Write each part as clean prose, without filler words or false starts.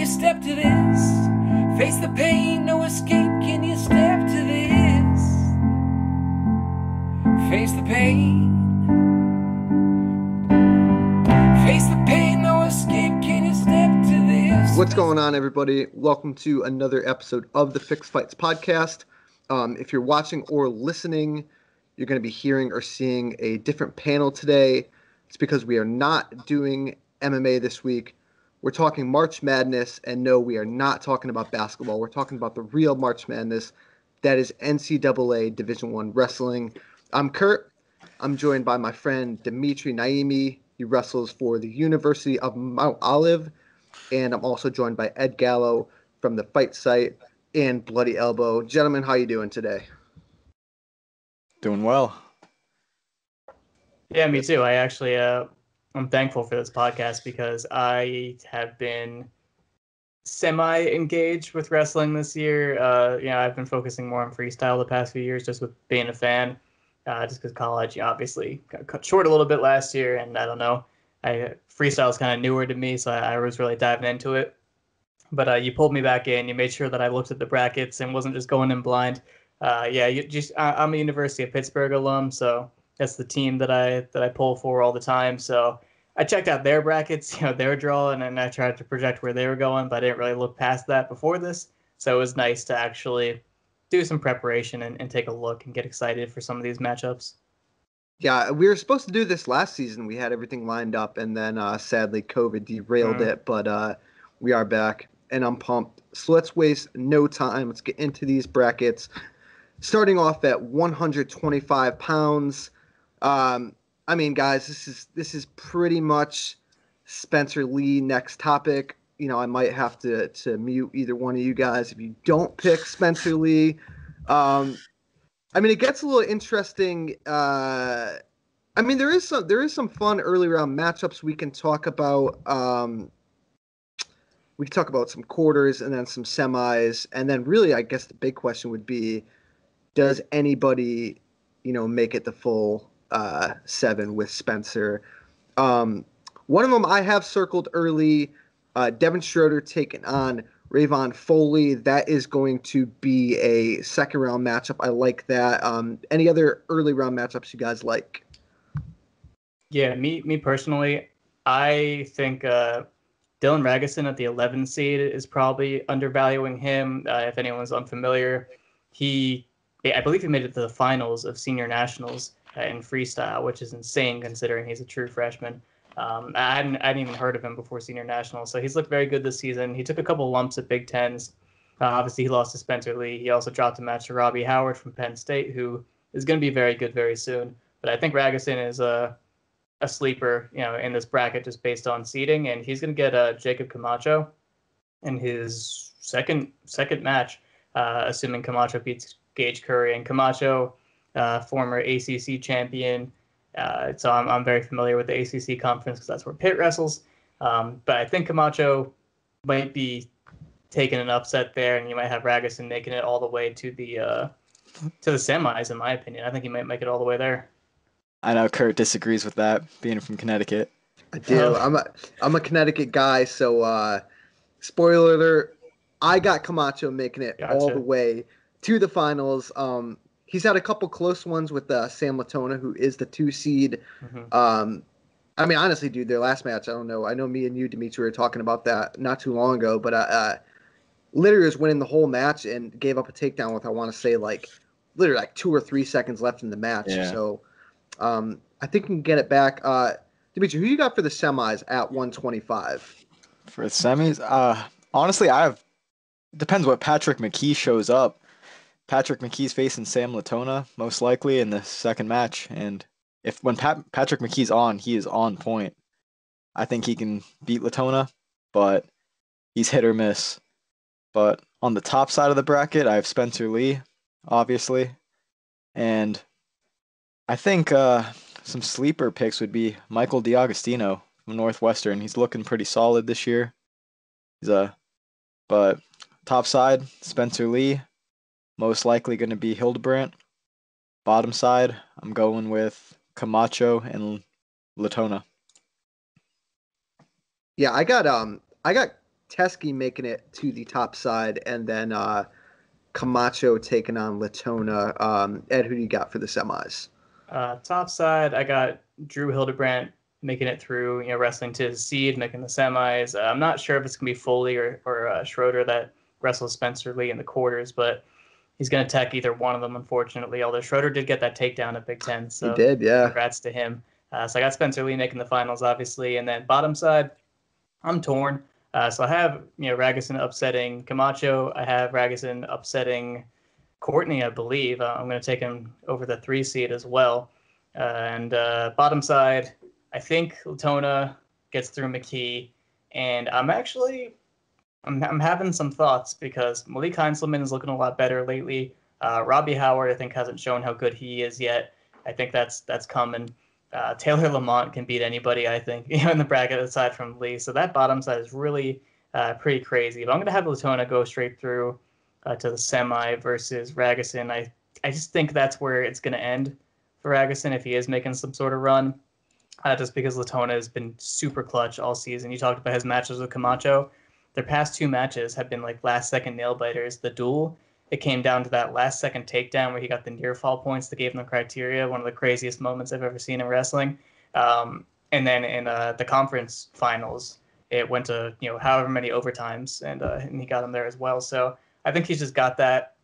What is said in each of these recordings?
step to this? Face the pain, no escape. Can you step to this? Face the pain. Face the pain, no escape. Can you step to this? What's going on, everybody? Welcome to another episode of the Fixed Fights podcast. If you're watching or listening, you're going to be hearing or seeing a different panel today. It's because we are not doing MMA this week. We're talking March Madness, and no, we are not talking about basketball. We're talking about the real March Madness. That is NCAA Division I Wrestling. I'm Kurt. I'm joined by my friend Dimitri Naimi. He wrestles for the University of Mount Olive. And I'm also joined by Ed Gallo from the Fite site and Bloody Elbow. Gentlemen, how you doing today? Doing well. Yeah, me too. I actually, I'm thankful for this podcast because I have been semi-engaged with wrestling this year. I've been focusing more on freestyle the past few years just with being a fan. Just because college, obviously got cut short a little bit last year, and I don't know. Freestyle is kind of newer to me, so I was really diving into it. But you pulled me back in. You made sure that I looked at the brackets and wasn't just going in blind. I'm a University of Pittsburgh alum, so that's the team that I pull for all the time. So I checked out their brackets, their draw, and then I tried to project where they were going, but I didn't really look past that before this. So it was nice to actually do some preparation and take a look and get excited for some of these matchups. Yeah, we were supposed to do this last season. We had everything lined up, and then sadly COVID derailed it, but we are back, and I'm pumped. So let's waste no time. Let's get into these brackets. Starting off at 125 pounds. Guys, this is pretty much Spencer Lee next topic. I might have to mute either one of you guys if you don't pick Spencer Lee. It gets a little interesting. There is some fun early round matchups we can talk about. We can talk about some quarters and then some semis, and then really, I guess the big question would be, does anybody, make it the full 7 with Spencer? One of them I have circled early. Devin Schroeder taking on Rayvon Foley. That is going to be a second round matchup. I like that. Any other early round matchups you guys like? Yeah, me personally, I think Dylan Ragusin at the 11 seed is probably undervaluing him. If anyone's unfamiliar, I believe he made it to the finals of senior nationals in freestyle, which is insane considering he's a true freshman. I hadn't even heard of him before senior nationals, so he's looked very good this season. He took a couple lumps at Big Tens. Obviously, he lost to Spencer Lee. He also dropped a match to Robbie Howard from Penn State, who is going to be very good very soon. But I think Ragusin is a sleeper, in this bracket just based on seeding, and he's going to get Jacob Camacho in his second match, assuming Camacho beats Gage Curry. And Camacho, former ACC champion. So I'm very familiar with the ACC conference because that's where Pitt wrestles. But I think Camacho might be taking an upset there, and you might have Ragusin making it all the way to the semis, in my opinion. I think he might make it all the way there. I know Kurt disagrees with that, being from Connecticut. I do. I'm a Connecticut guy, so spoiler alert, I got Camacho making it all the way to the finals. He's had a couple close ones with Sam Latona, who is the 2 seed. Mm-hmm. Honestly, dude, their last match, I don't know. I know me and you, Dimitri, were talking about that not too long ago, but literally was winning the whole match and gave up a takedown with, I want to say, literally 2 or 3 seconds left in the match. Yeah. So I think we can get it back. Dimitri, who you got for the semis at 125? For the semis? Honestly, depends what Patrick McKee shows up. Patrick McKee's facing Sam Latona, most likely, in the second match. And when Patrick McKee's on, he is on point. I think he can beat Latona, but he's hit or miss. But on the top side of the bracket, I have Spencer Lee, obviously. And I think some sleeper picks would be Michael DiAgostino from Northwestern. He's looking pretty solid this year. But top side, Spencer Lee. Most likely going to be Hildebrandt. Bottom side, I'm going with Camacho and Latona. Yeah, I got Teskey making it to the top side, and then Camacho taking on Latona. Ed, who do you got for the semis? Top side, I got Drew Hildebrandt making it through, wrestling to his seed, making the semis. I'm not sure if it's going to be Foley or Schroeder that wrestles Spencer Lee in the quarters, but he's going to tech either one of them, unfortunately, although Schroeder did get that takedown at Big Ten. So he did, yeah. Congrats to him. So I got Spencer Lee making the finals, obviously. And then bottom side, I'm torn. So I have, Ragusin upsetting Camacho. I have Ragusin upsetting Courtney, I believe. I'm going to take him over the 3 seed as well. And bottom side, I think Latona gets through McKee. And I'm having some thoughts because Malik Heinzelman is looking a lot better lately. Robbie Howard, I think, hasn't shown how good he is yet. I think that's coming. Taylor Lamont can beat anybody, I think, in the bracket aside from Lee. So that bottom side is really pretty crazy. But I'm going to have Latona go straight through to the semi versus Ragusin. I just think that's where it's going to end for Ragusin if he is making some sort of run. Just because Latona has been super clutch all season. You talked about his matches with Camacho. Their past 2 matches have been like last-second nail-biters. The duel, it came down to that last-second takedown where he got the near-fall points that gave him the criteria, one of the craziest moments I've ever seen in wrestling. And then in the conference finals, it went to however many overtimes, and he got him there as well. So I think he's just got that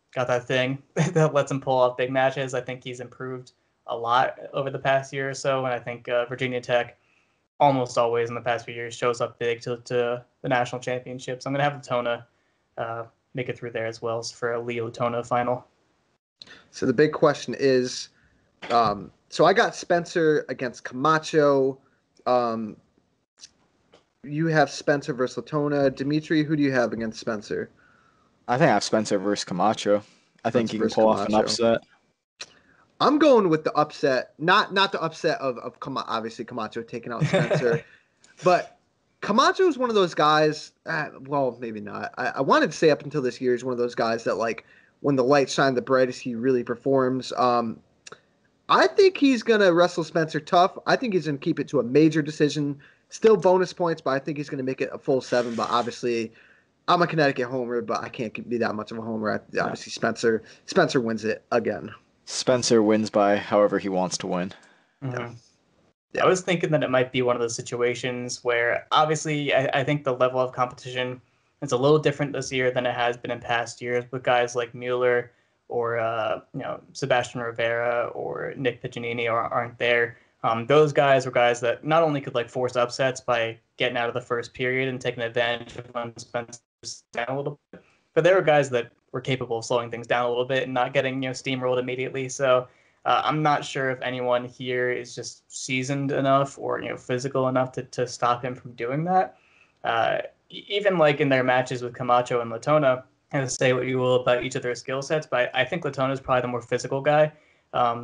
thing that lets him pull off big matches. I think he's improved a lot over the past year or so, and I think Virginia Tech almost always in the past few years shows up big to the national championships. I'm going to have Latona make it through there as well for a Lee-Latona final. So the big question is, so I got Spencer against Camacho. You have Spencer versus Latona. Dimitri, who do you have against Spencer? I think I have Spencer versus Camacho. I think he can pull off an upset. I'm going with the upset, not the upset of obviously Camacho taking out Spencer, but Camacho is one of those guys. Well, maybe not. I wanted to say up until this year is one of those guys that like when the lights shine the brightest, he really performs. I think he's gonna wrestle Spencer tough. I think he's gonna keep it to a major decision. Still bonus points, but I think he's gonna make it a full 7. But obviously, I'm a Connecticut homer, but I can't be that much of a homer. Obviously, Spencer wins it again. Spencer wins by however he wants to win. Mm-hmm. Yeah. I was thinking that it might be one of those situations where obviously I think the level of competition is a little different this year than it has been in past years with guys like Mueller or Sebastian Rivera or Nick Piccinini aren't there. Those guys were guys that not only could like force upsets by getting out of the first period and taking advantage of when Spencer's down a little bit, but they were guys that were capable of slowing things down a little bit and not getting steamrolled immediately. So I'm not sure if anyone here is just seasoned enough or physical enough to stop him from doing that. Even like in their matches with Camacho and Latona, and say what you will about each of their skill sets, but I think Latona is probably the more physical guy.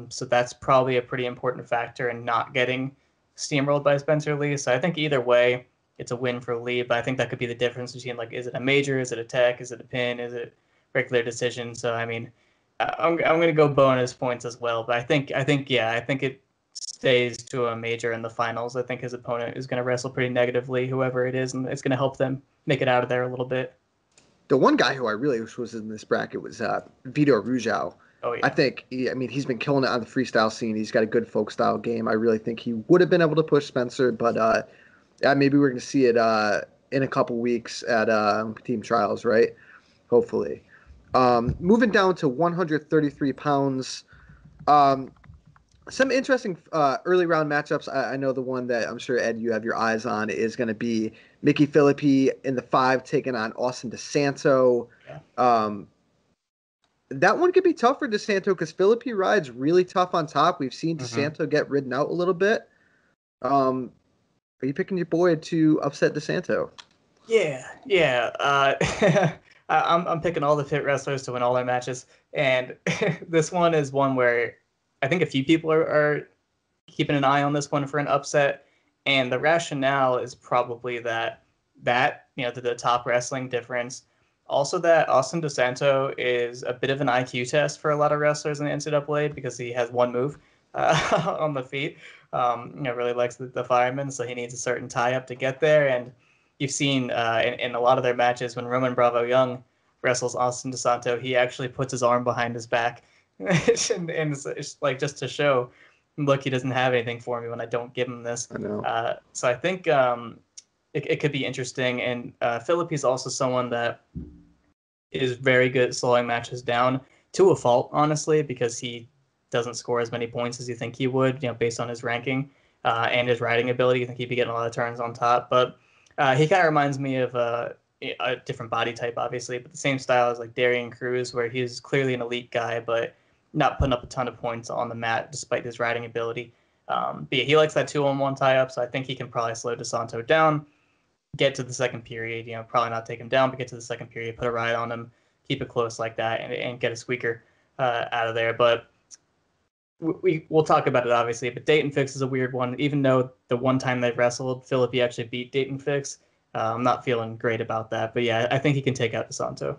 So that's probably a pretty important factor in not getting steamrolled by Spencer Lee. So I think either way, it's a win for Lee, but I think that could be the difference between like, is it a major, is it a tech, is it a pin, is it regular decision? So I mean, I'm going to go bonus points as well, but I think it stays to a major in the finals. I think his opponent is going to wrestle pretty negatively, whoever it is, and it's going to help them make it out of there a little bit. The one guy who I really wish was in this bracket was Vitor Rujao. Oh, yeah. I think, he's been killing it on the freestyle scene. He's got a good folk style game. I really think he would have been able to push Spencer, but maybe we're going to see it in a couple weeks at team trials, right? Hopefully. Moving down to 133 pounds. Some interesting early round matchups. I know the one that I'm sure, Ed, you have your eyes on is going to be Mickey Philippi in the 5 taking on Austin DeSanto. Yeah. That one could be tough for DeSanto because Philippi rides really tough on top. We've seen DeSanto get ridden out a little bit. Are you picking your boy to upset DeSanto? Yeah. I'm picking all the fit wrestlers to win all their matches, and this one is one where I think a few people are keeping an eye on this one for an upset, and the rationale is probably that the top wrestling difference. Also, that Austin DeSanto is a bit of an IQ test for a lot of wrestlers in the NCAA because he has one move on the feet. Really likes the fireman, so he needs a certain tie-up to get there. And, you've seen in a lot of their matches when Roman Bravo Young wrestles Austin DeSanto, he actually puts his arm behind his back and it's like just to show, look, he doesn't have anything for me when I don't give him this. I know. So I think it could be interesting. And Philip is also someone that is very good at slowing matches down to a fault, honestly, because he doesn't score as many points as you think he would, based on his ranking and his riding ability. You think he'd be getting a lot of turns on top, but he kind of reminds me of a different body type, obviously, but the same style as like Darian Cruz, where he's clearly an elite guy, but not putting up a ton of points on the mat despite his riding ability. But yeah, he likes that 2-on-1 tie-up, so I think he can probably slow DeSanto down, get to the second period, probably not take him down, but get to the second period, put a ride on him, keep it close like that, and get a squeaker out of there. But we'll talk about it, obviously, but Dayton Fix is a weird one. Even though the one time they've wrestled, Philippi actually beat Dayton Fix, I'm not feeling great about that. But yeah, I think he can take out DeSanto.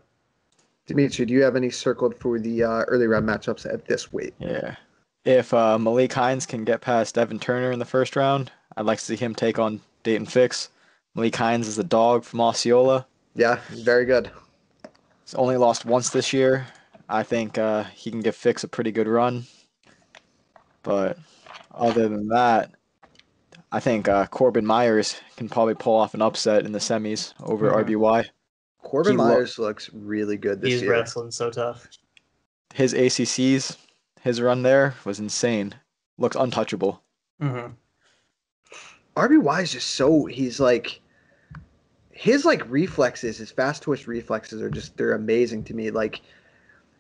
Dimitri, do you have any circled for the early round matchups at this weight? Yeah. If Malik Hines can get past Evan Turner in the first round, I'd like to see him take on Dayton Fix. Malik Hines is a dog from Osceola. Yeah, very good. He's only lost once this year. I think he can give Fix a pretty good run. But other than that, I think Corbin Myers can probably pull off an upset in the semis over RBY. Corbin Myers looks really good this year. He's wrestling so tough. His ACCs, his run there was insane. Looks untouchable. Mm-hmm. RBY is just he's like, his like reflexes, his fast twitch reflexes they're amazing to me. Like,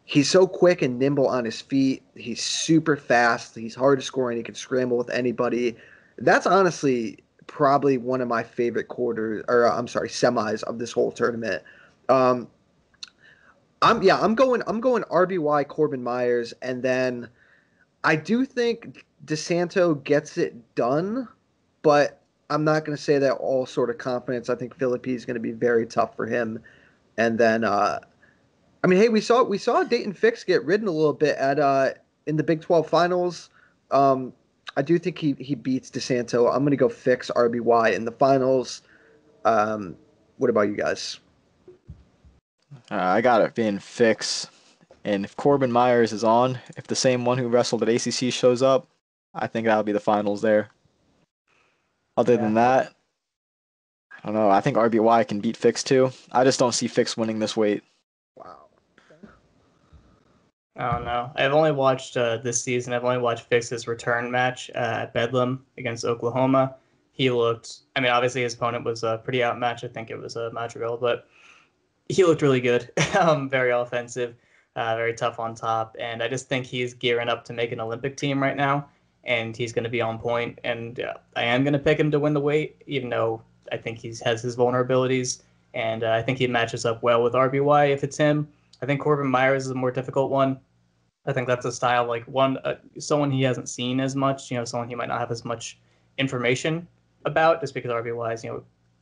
he's so quick and nimble on his feet. He's super fast. He's hard to score and he can scramble with anybody. That's honestly probably one of my favorite semis of this whole tournament. I'm going RBY Corbin Myers, and then I do think DeSanto gets it done, but I'm not going to say that all sort of confidence. I think Philippi is going to be very tough for him. And then we saw Dayton Fix get ridden a little bit in the Big 12 finals. I do think he beats DeSanto. I'm going to go Fix RBY in the finals. What about you guys? I got it being Fix. And if Corbin Myers is on, if the same one who wrestled at ACC shows up, I think that'll be the finals there. Other than that, I don't know. I think RBY can beat Fix too. I just don't see Fix winning this weight. Wow. I don't know. I've only watched this season. I've only watched Fix's return match at Bedlam against Oklahoma. He looked. Obviously his opponent was a pretty outmatched. I think it was Madrigal, but he looked really good. Very offensive, very tough on top, and I just think he's gearing up to make an Olympic team right now, and he's going to be on point. And I am going to pick him to win the weight, even though I think he has his vulnerabilities, and I think he matches up well with RBY if it's him. I think Corbin Myers is a more difficult one. I think that's a style like someone he hasn't seen as much, someone he might not have as much information about, just because RBY is,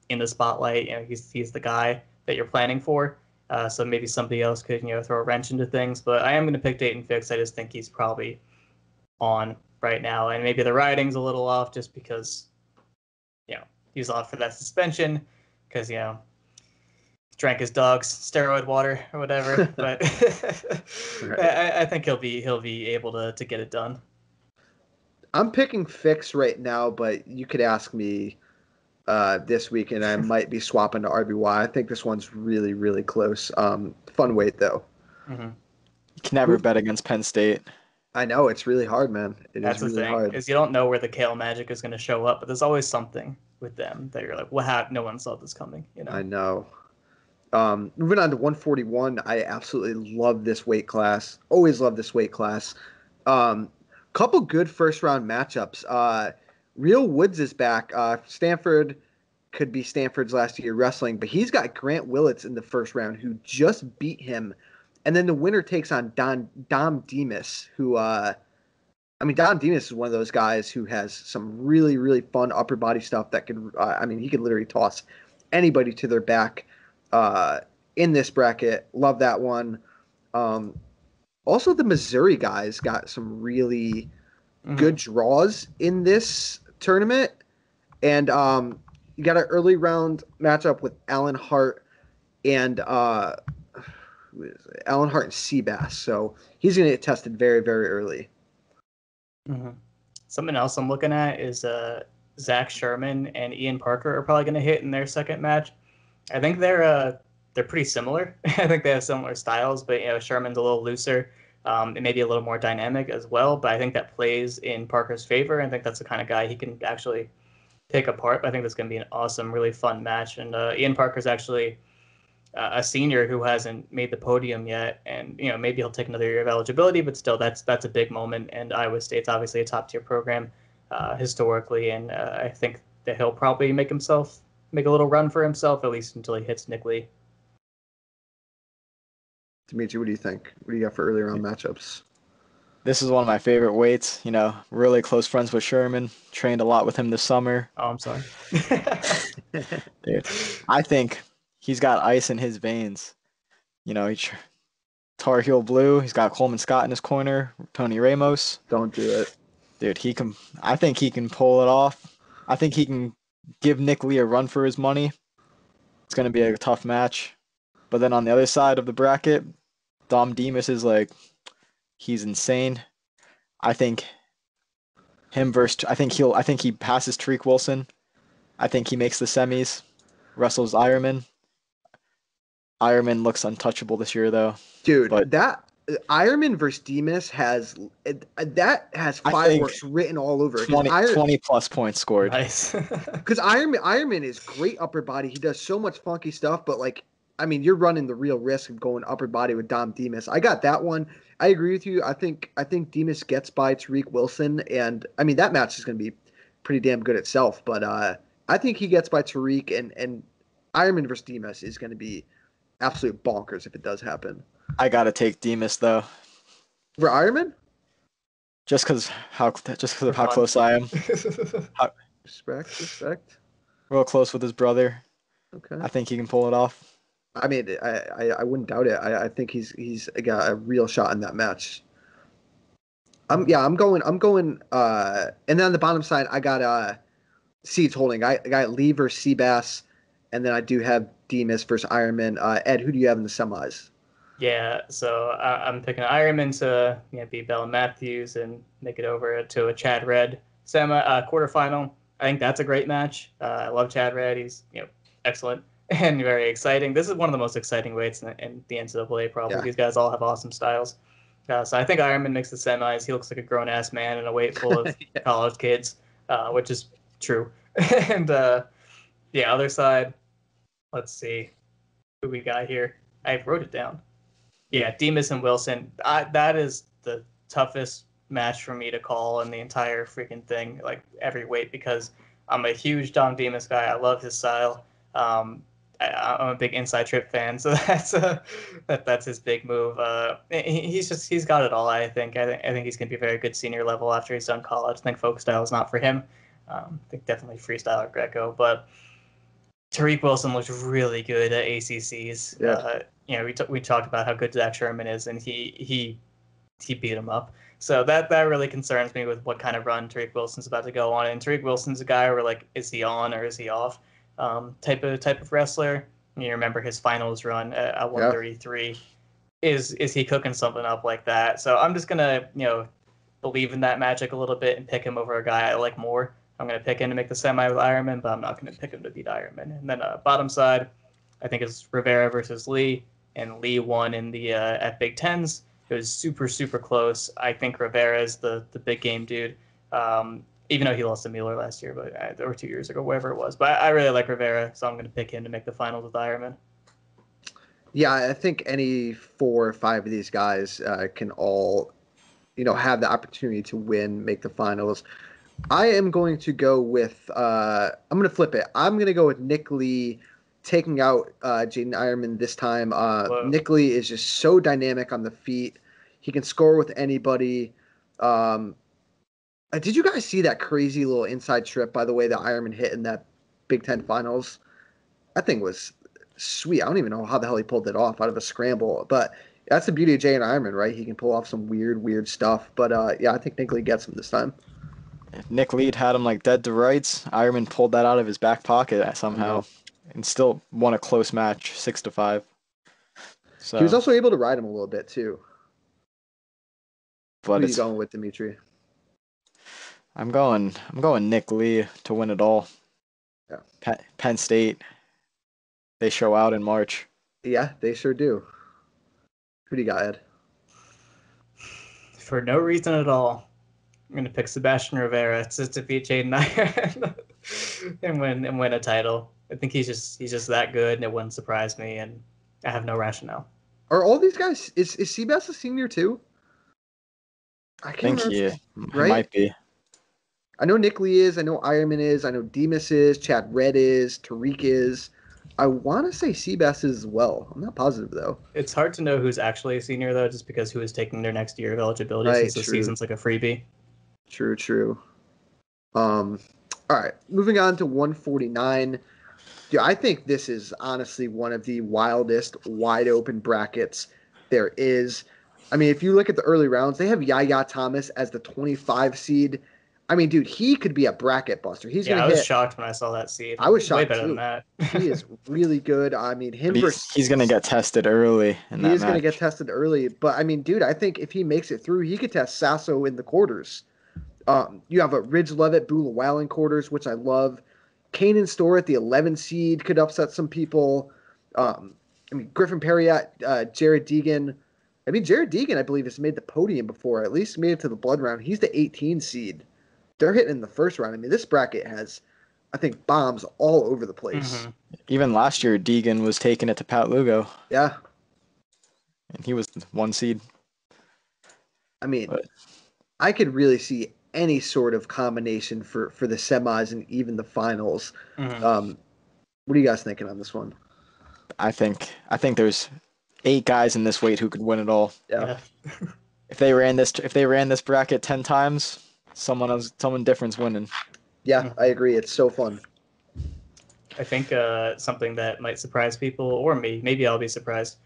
in the spotlight, he's the guy that you're planning for. So maybe somebody else could, throw a wrench into things. But I am going to pick Dayton Fix. I just think he's probably on right now, and maybe the riding's a little off just because, he's off for that suspension because, drank his dog's steroid water or whatever, but right. I think he'll be able to get it done. I'm picking Fix right now, but you could ask me this week, and I might be swapping to RBY. I think this one's really, really close. Fun weight though. Mm-hmm. You can never bet against Penn State. I know, it's really hard, man. That's really the thing, hard. is you don't know where the Kale Magic is going to show up, but there's always something with them that you're like, what? No one saw this coming. I know. Moving on to 141, I absolutely love this weight class. Always love this weight class. Couple good first round matchups. Real Woods is back. Stanford could be Stanford's last year wrestling, but he's got Grant Willits in the first round, who just beat him. And then the winner takes on Dom Demas, who Dom Demas is one of those guys who has some really, really fun upper body stuff that could he could literally toss anybody to their back in this bracket. Love that one. Also, the Missouri guys got some really good draws in this tournament. And, you got an early round matchup with Alan Hart and Alan Hart and Seabass. So he's going to get tested very, very early. Mm-hmm. Something else I'm looking at is Zack Sherman and Ian Parker are probably going to hit in their second match. I think they're pretty similar. I think they have similar styles, but Sherman's a little looser, and maybe a little more dynamic as well. But I think that plays in Parker's favor. I think that's the kind of guy he can actually pick apart. But I think that's going to be an awesome, really fun match. And Ian Parker's actually a senior who hasn't made the podium yet, and maybe he'll take another year of eligibility, but still that's a big moment. And Iowa State's obviously a top tier program historically, and I think that he'll probably make a little run for himself, at least until he hits Nick Lee. Dimitri, what do you think? What do you got for early round matchups? This is one of my favorite weights. Really close friends with Sherman. Trained a lot with him this summer. Oh, I'm sorry. Dude, I think he's got ice in his veins. Tar Heel Blue. He's got Coleman Scott in his corner. Tony Ramos. Don't do it. Dude, I think he can pull it off. I think he can give Nick Lee a run for his money. It's going to be a tough match. But then on the other side of the bracket, Dom Demas is he's insane. I think I think he passes Tariq Wilson. I think he makes the semis. Wrestles Ironman. Ironman looks untouchable this year, though. Dude, that Ironman versus Demas has fireworks written all over it. 20 plus points scored. Nice. Because Ironman is great upper body. He does so much funky stuff, but you're running the real risk of going upper body with Dom Demas. I got that one. I agree with you. I think Demas gets by Tariq Wilson, and that match is going to be pretty damn good itself. But I think he gets by Tariq, and Ironman versus Demas is going to be absolute bonkers if it does happen. I gotta take Demas though. For Ironman? Just because of how close I am. Respect. Real close with his brother. Okay. I think he can pull it off. I wouldn't doubt it. I think he's got a real shot in that match. I'm going and then on the bottom side I got seeds holding. I got Lee versus Seabass, and then I do have Demas versus Ironman. Ed, who do you have in the semis? Yeah, so I'm picking Ironman to beat Bella Matthews and make it over to a Chad Red quarterfinal. I think that's a great match. I love Chad Red. He's excellent and very exciting. This is one of the most exciting weights in the NCAA probably. Yeah. These guys all have awesome styles. So I think Ironman makes the semis. He looks like a grown-ass man in a weight full of college kids, which is true. And other side, let's see who we got here. I wrote it down. Yeah, Demas and Wilson. That is the toughest match for me to call in the entire freaking thing, every weight, because I'm a huge Dom Demas guy. I love his style. I'm a big Inside Trip fan, so that's his big move. He's got it all. I think he's gonna be a very good senior level after he's done college. I think folk style is not for him. I think definitely freestyle or Greco, but Tariq Wilson looks really good at ACCs. Yeah. We talked about how good Zack Sherman is, and he beat him up. So that really concerns me with what kind of run Tariq Wilson's about to go on. And Tariq Wilson's a guy where is he on or is he off? Type of wrestler. You remember his finals run at 133. Yeah. Is he cooking something up like that? So I'm just gonna believe in that magic a little bit and pick him over a guy I like more. I'm gonna pick him to make the semi with Ironman, but I'm not gonna pick him to beat Ironman. And then bottom side, I think it's Rivera versus Lee, and Lee won in the at Big Tens. It was super, super close. I think Rivera is the big game dude, even though he lost to Mueller last year, or 2 years ago, whatever it was. But I really like Rivera, so I'm going to pick him to make the finals with Ironman. Yeah, I think any 4 or 5 of these guys can all, have the opportunity to win, make the finals. I am going to go with I'm going to flip it. I'm going to go with Nick Lee taking out Jaden Ironman this time. Nick Lee is just so dynamic on the feet. He can score with anybody. Did you guys see that crazy little inside trip, by the way, that Ironman hit in that Big Ten finals? That thing was sweet. I don't even know how the hell he pulled it off out of a scramble. But that's the beauty of Jaden Ironman, right? He can pull off some weird stuff. But, I think Nick Lee gets him this time. Nick Lead had him like dead to rights. Ironman pulled that out of his back pocket somehow, and still won a close match, 6-5. So He was also able to ride him a little bit too. Who but are you going with, Dimitri? I'm going Nick Lee to win it all. Yeah. Penn State, they show out in March. Yeah, they sure do. Who do you got, Ed? For no reason at all, I'm going to pick Sebastian Rivera to defeat Jaden Iron and win a title. I think he's just that good, and it wouldn't surprise me, and I have no rationale. Are all these guys? Is Seabass a senior too? I think he right? might be. I know Nick Lee is. I know Ironman is. I know Demas is. Chad Red is. Tariq is. I want to say Seabass is as well. I'm not positive though. It's hard to know who's actually a senior though, just because who is taking their next year of eligibility Right, since the true. season's like a freebie. True. All right, moving on to 149. Dude, I think this is honestly one of the wildest, wide open brackets there is. I mean, if you look at the early rounds, they have Yaya Thomas as the 25 seed. I mean, dude, he could be a bracket buster. He's Yeah, gonna I was hit. shocked when I saw that seed. I was shocked way better too. than that. He is really good. I mean, him But versus he's gonna get tested early in that he is match. going to get tested early. But I mean, dude, I think if he makes it through, he could test Sasso in the quarters. You have a Ridge Levitt, Bula Wallen quarters, which I love. Kanan Store at the 11 seed could upset some people. I mean, Griffin Perriott, Jared Deegan. I mean, Jared Deegan, I believe, has made the podium before, at least made it to the blood round. He's the 18 seed. They're hitting in the first round. I mean, this bracket has, I think, bombs all over the place. Mm-hmm. Even last year, Deegan was taking it to Pat Lugo. Yeah. And he was the 1 seed. I mean, But I could really see any sort of combination for the semis and even the finals. Mm-hmm. What are you guys thinking on this one? I think there's 8 guys in this weight who could win it all. Yeah. If they ran this bracket 10 times, someone different's winning. Yeah, I agree. It's so fun. I think something that might surprise people, or me, maybe I'll be surprised.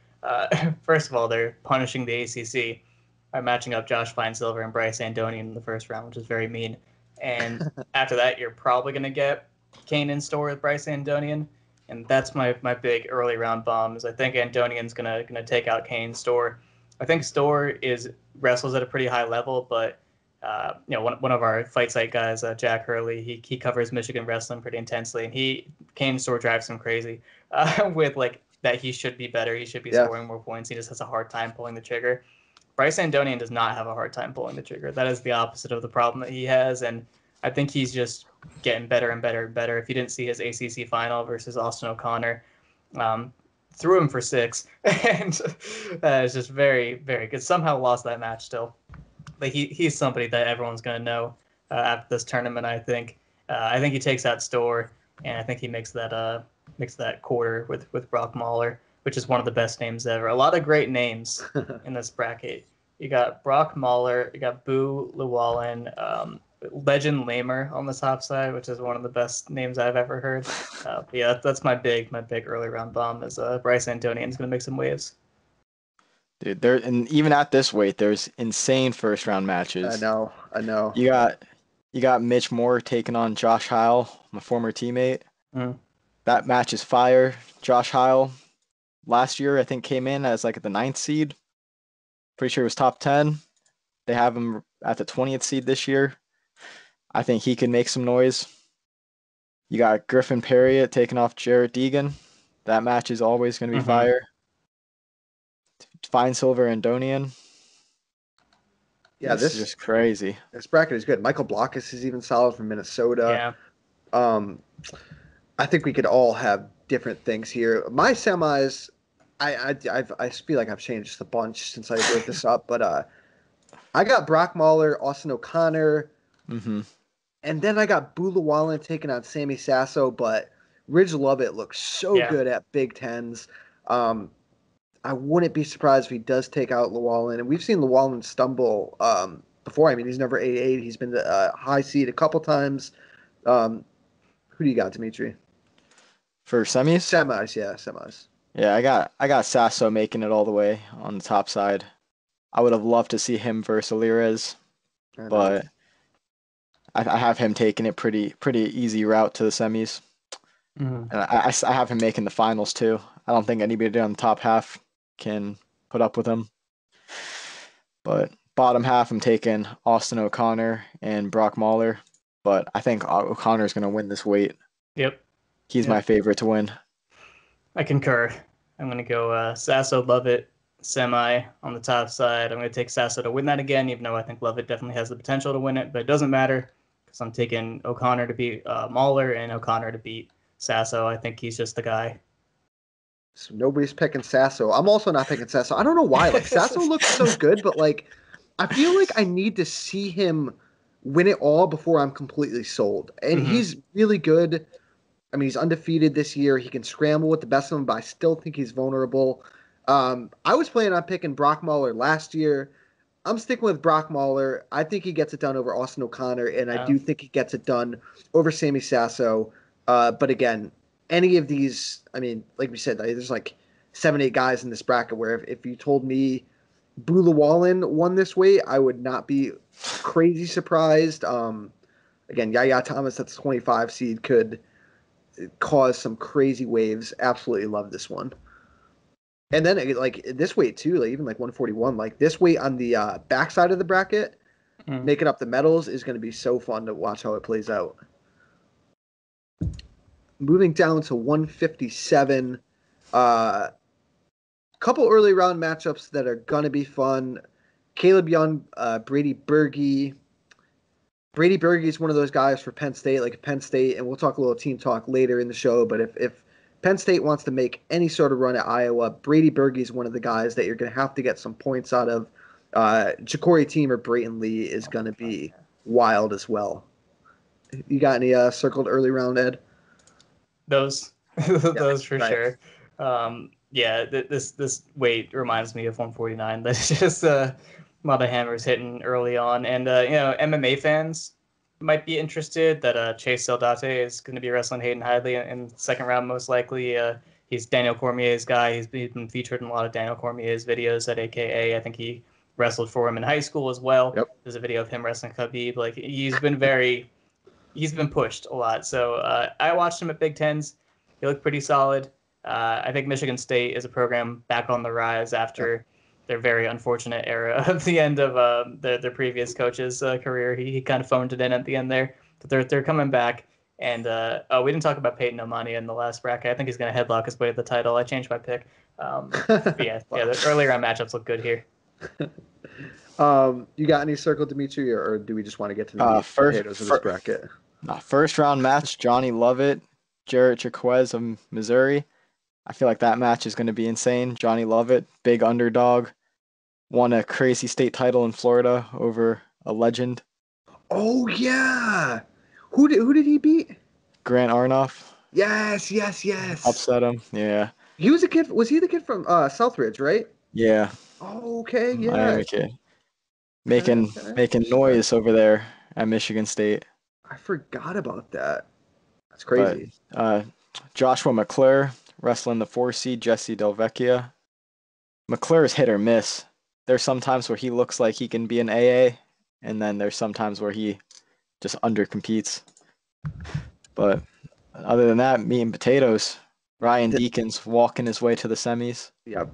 First of all, they're punishing the ACC by matching up Josh Feinsilver and Bryce Andonian in the first round, which is very mean. And after that, you're probably going to get Kanan Store with Bryce Andonian, and that's my big early round bomb. Is I think Andonian's gonna take out Kane Store. I think Store wrestles at a pretty high level, but one of our fight site guys, Jack Hurley, he covers Michigan wrestling pretty intensely, and Kane Store drives him crazy with like that he should be better, he should be scoring more points. He just has a hard time pulling the trigger. Bryce Andonian does not have a hard time pulling the trigger. That is the opposite of the problem that he has, and I think he's just getting better and better and better. If you didn't see his ACC final versus Austin O'Connor, threw him for 6, and it's just very, very good. Somehow lost that match still. But he's somebody that everyone's going to know after this tournament, I think. I think he takes out Store, and I think he makes that quarter with Brock Mahler, which is one of the best names ever. A lot of great names in this bracket. You got Brock Mahler, you got Boo Llewellyn, Legend Lamer on the top side, which is one of the best names I've ever heard. But yeah, that's my big early round bomb is Bryce Andonian's going to make some waves. Dude, and even at this weight, there's insane first round matches. I know. You got Mitch Moore taking on Josh Heil, my former teammate. Mm. That match is fire. Josh Heil last year, I think, came in as like the 9th seed. Pretty sure it was top 10. They have him at the 20th seed this year. I think he can make some noise. You got Griffin Perriott taking off Jarrett Deegan. That match is always going to be fire. Feinsilver and Andonian. Yeah, this is just crazy. This bracket is good. Michael Blockus is even solid from Minnesota. Yeah. I think we could all have different things here. My semis, I feel like I've changed a bunch since I wrote this up, but I got Brock Mahler, Austin O'Connor, and then I got Bula Wallen taking on Sammy Sasso, but Ridge Lovett looks so good at Big Tens. I wouldn't be surprised if he does take out Llewellyn, and we've seen Llewellyn stumble before. I mean, he's never 8-8. He's been the high seed a couple times. Who do you got, Dimitri? For semis? Semis. Yeah, I got Sasso making it all the way on the top side. I would have loved to see him versus Alirez, but I have him taking it pretty easy route to the semis. Mhm. And I have him making the finals too. I don't think anybody on the top half can put up with him. But bottom half, I'm taking Austin O'Connor and Brock Mahler. But I think O'Connor's going to win this weight. Yep. He's my favorite to win. I concur. I'm going to go Sasso Lovett semi on the top side. I'm going to take Sasso to win that again, even though I think Lovett definitely has the potential to win it. But it doesn't matter because I'm taking O'Connor to beat Mahler and O'Connor to beat Sasso. I think he's just the guy. So nobody's picking Sasso. I'm also not picking Sasso. I don't know why. Like Sasso looks so good, but like I feel like I need to see him win it all before I'm completely sold. And he's really good. I mean, he's undefeated this year. He can scramble with the best of them, but I still think he's vulnerable. I was planning on picking Brock Mahler last year. I'm sticking with Brock Mahler. I think he gets it done over Austin O'Connor, and I do think he gets it done over Sammy Sasso. But again, any of these, I mean, like we said, there's like 7-8 guys in this bracket where if you told me Bula Wallin won this weight, I would not be crazy surprised. Again, Yaya Thomas, that's 25 seed, could cause some crazy waves. Absolutely love this one. And then like this weight too, like even like 141, like this weight on the backside of the bracket, making up the medals is going to be so fun to watch how it plays out. Moving down to 157, couple early round matchups that are going to be fun. Caleb Young, Brady Berge. Brady Berge is one of those guys for Penn State, like Penn State, and we'll talk a little team talk later in the show, but if Penn State wants to make any sort of run at Iowa, Brady Berge is one of the guys that you're going to have to get some points out of. Ja'Cory Team or Brayton Lee is going to be wild as well. You got any circled early round, Ed? Those for right. sure. This weight reminds me of 149. That's just a lot of hammers hitting early on, and MMA fans might be interested that Chase Saldate is going to be wrestling Hayden Heidly in the second round most likely. He's Daniel Cormier's guy. He's been featured in a lot of Daniel Cormier's videos at AKA. I think he wrestled for him in high school as well. Yep. There's a video of him wrestling Khabib. Like he's been pushed a lot. So I watched him at Big Tens. He looked pretty solid. I think Michigan State is a program back on the rise after their very unfortunate era of the end of their previous coach's career. He kind of phoned it in at the end there. But they're coming back. And we didn't talk about Peyton Omani in the last bracket. I think he's going to headlock his way to the title. I changed my pick. The early round matchups look good here. You got any circle, Dimitri, or do we just want to get to the potatoes of this bracket? First round match, Johnny Lovett, Jarrett Jaquez of Missouri. I feel like that match is going to be insane. Johnny Lovett, big underdog, won a crazy state title in Florida over a legend. Oh yeah, who did he beat? Grant Arnoff. Yes. Upset him. Yeah. He was a kid. Was he the kid from Southridge, right? Yeah. Oh, okay. Yeah. Miami kid. Making noise over there at Michigan State. I forgot about that. That's crazy. But, Joshua McClure wrestling the 4 seed Jesse Del Vecchia. McClure's hit or miss. There's some times where he looks like he can be an AA, and then there's some times where he just undercompetes. But other than that, meat and potatoes. Ryan Deakins walking his way to the semis. Yeah,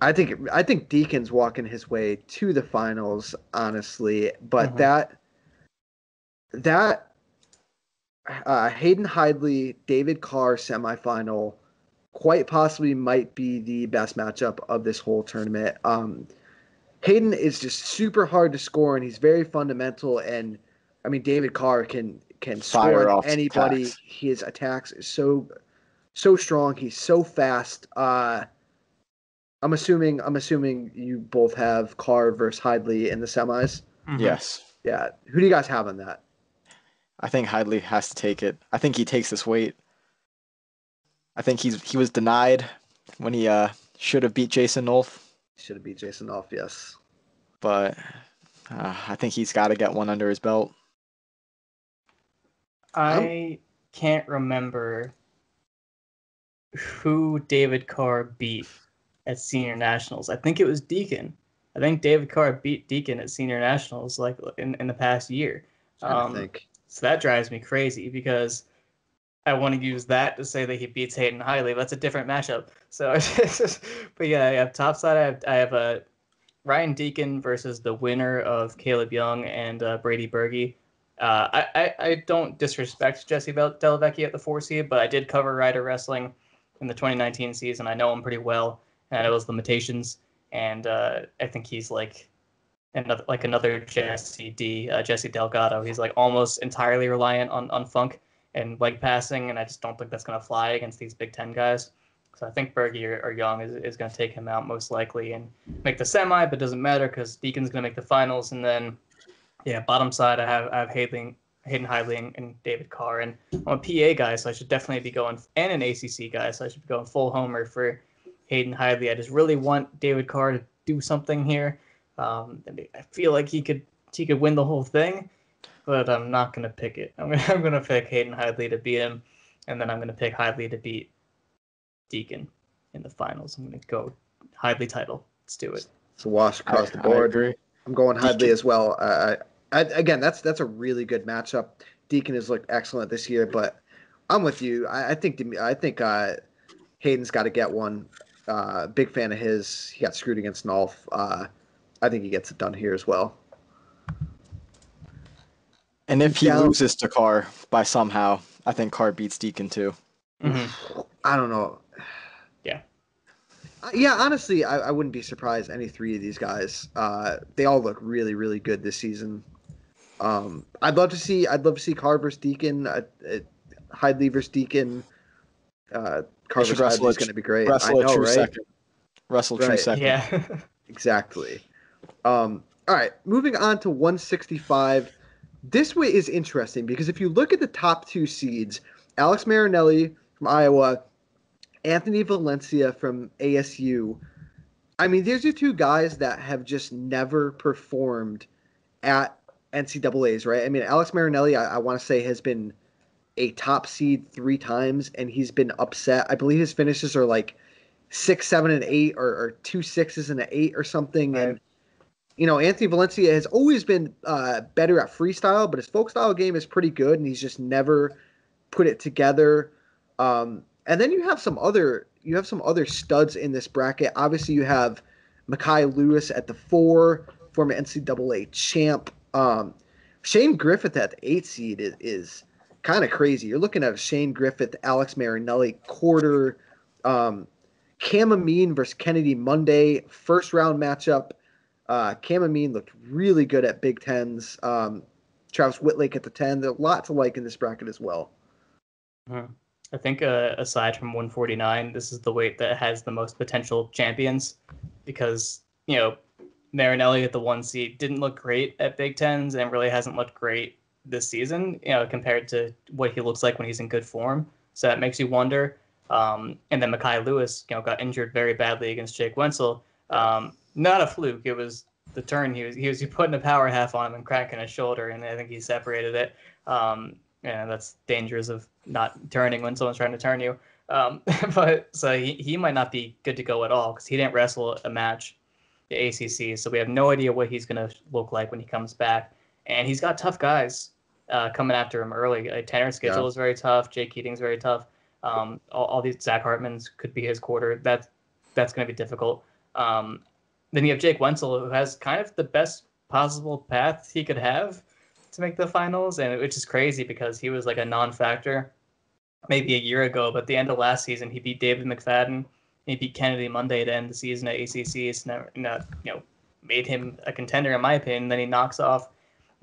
I think Deakins walking his way to the finals, honestly. But that Hayden Heidly, David Carr semifinal quite possibly might be the best matchup of this whole tournament. Hayden is just super hard to score, and he's very fundamental. And I mean, David Carr can score on anybody. Attacks. His attacks is so strong. He's so fast. I'm assuming you both have Carr versus Heidly in the semis. Mm-hmm. Yes. Yeah. Who do you guys have on that? I think Heidly has to take it. I think he takes this weight. I think he was denied when he should have beat Jason Nolf. Should have beat Jason Nolf, yes. But I think he's got to get one under his belt. I can't remember who David Carr beat at Senior Nationals. I think it was Deacon. I think David Carr beat Deacon at Senior Nationals like in the past year. I think. So that drives me crazy because I want to use that to say that he beats Hayden Heidly. That's a different matchup. So, but yeah, I have topside. I have a Ryan Deacon versus the winner of Caleb Young and Brady Berge. I don't disrespect Jesse Delavecchi at the 4 seed, but I did cover Rider Wrestling in the 2019 season. I know him pretty well, and I know his limitations. And I think he's like another Jesse Delgado. He's like almost entirely reliant on funk and leg passing, and I just don't think that's going to fly against these Big Ten guys. So I think Berge or Young is going to take him out most likely and make the semi, but it doesn't matter because Deacon's going to make the finals. And then, yeah, bottom side, I have Hayden Heidly and David Carr. And I'm a PA guy, so I should definitely be going, and an ACC guy, so I should be going full homer for Hayden Heidly. I just really want David Carr to do something here. I feel like he could win the whole thing, but I'm not going to pick it. I'm going to pick Hayden Heidly to beat him, and then I'm going to pick Heidly to beat Deacon in the finals. I'm going to go Heidly title. Let's do it. It's a wash across the board. I agree. I'm going Heidly as well. Again, that's a really good matchup. Deacon has looked excellent this year, but I'm with you. I think Hayden's got to get one. Big fan of his. He got screwed against Nolf. I think he gets it done here as well. And if he loses to Carr by somehow, I think Carr beats Deacon too. Mm-hmm. I don't know. Yeah. Yeah, honestly, I wouldn't be surprised any three of these guys. They all look really, really good this season. I'd love to see Carr versus Deacon, Heidly versus Deacon. Carr versus Heidly is going to be great. I know, right? Wrestle true second. Yeah. Exactly. All right, moving on to 165. This way is interesting because if you look at the top 2 seeds, Alex Marinelli from Iowa, Anthony Valencia from ASU. I mean, these are 2 guys that have just never performed at NCAAs, right? I mean, Alex Marinelli, I want to say, has been a top seed 3 times, and he's been upset. I believe his finishes are like 6, 7, and 8, or 2 6s and an 8 or something. Right. And Anthony Valencia has always been better at freestyle, but his folk style game is pretty good, and he's just never put it together. And then you have some other studs in this bracket. Obviously, you have Makai Lewis at the 4, former NCAA champ. Shane Griffith at the 8 seed is kind of crazy. You're looking at Shane Griffith, Alex Marinelli quarter. Cam Amin versus Kennedy Monday, first round matchup. Cam Amin looked really good at Big Tens. Travis Whitlake at the 10. There's a lot to like in this bracket as well. I think aside from 149, this is the weight that has the most potential champions because, Marinelli at the 1 seed didn't look great at Big Tens and really hasn't looked great this season, compared to what he looks like when he's in good form. So that makes you wonder. And then Makai Lewis, got injured very badly against Jake Wenzel. Not a fluke. It was the turn. He was putting a power half on him and cracking his shoulder, and I think he separated it. And that's dangers of not turning when someone's trying to turn you. But so he might not be good to go at all because he didn't wrestle a match the ACC. So we have no idea what he's going to look like when he comes back. And he's got tough guys coming after him early. Tanner's schedule is very tough. Jake Keating's very tough. All these Zach Hartmans could be his quarter. That's going to be difficult. Then you have Jake Wenzel, who has kind of the best possible path he could have to make the finals, and which is crazy because he was like a non-factor maybe a year ago, but at the end of last season, he beat David McFadden. He beat Kennedy Monday to end the season at ACC. It's made him a contender, in my opinion. Then he knocks off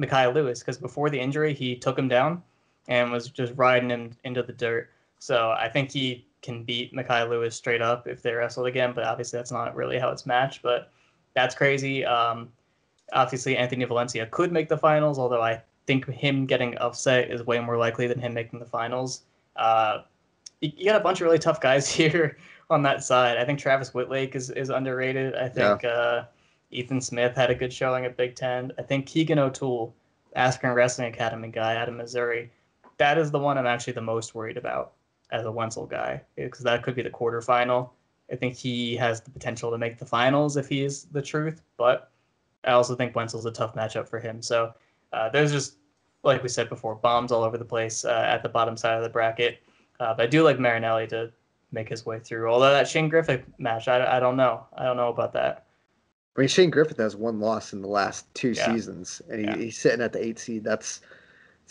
Makai Lewis because before the injury, he took him down and was just riding him into the dirt. So I think he can beat Makai Lewis straight up if they wrestle again, but obviously that's not really how it's matched, but that's crazy. Obviously, Anthony Valencia could make the finals, although I think him getting upset is way more likely than him making the finals. You got a bunch of really tough guys here on that side. I think Travis Whitlake is underrated. I think Ethan Smith had a good showing at Big Ten. I think Keegan O'Toole, Askren Wrestling Academy guy out of Missouri, that is the one I'm actually the most worried about as a Wenzel guy, because that could be the quarterfinal. I think he has the potential to make the finals if he is the truth, but I also think Wenzel's a tough matchup for him. So there's just like we said before, bombs all over the place at the bottom side of the bracket. But I do like Marinelli to make his way through. Although that Shane Griffith match, I don't know. I don't know about that. I mean, Shane Griffith has one loss in the last 2 seasons, and he's sitting at the 8 seed. It's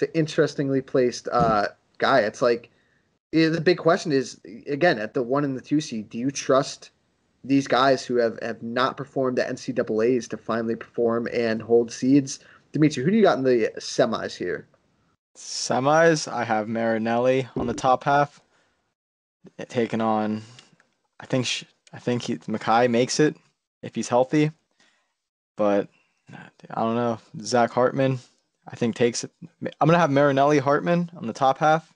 an interestingly placed guy. It's like the big question is, again, at the 1 and the 2 seed, do you trust these guys who have not performed at NCAAs to finally perform and hold seeds? Dimitri, who do you got in the semis here? Semis, I have Marinelli on the top half, taking on. I think Makai makes it if he's healthy, but I don't know. Zack Hartman, I think takes it. I'm gonna have Marinelli Hartman on the top half,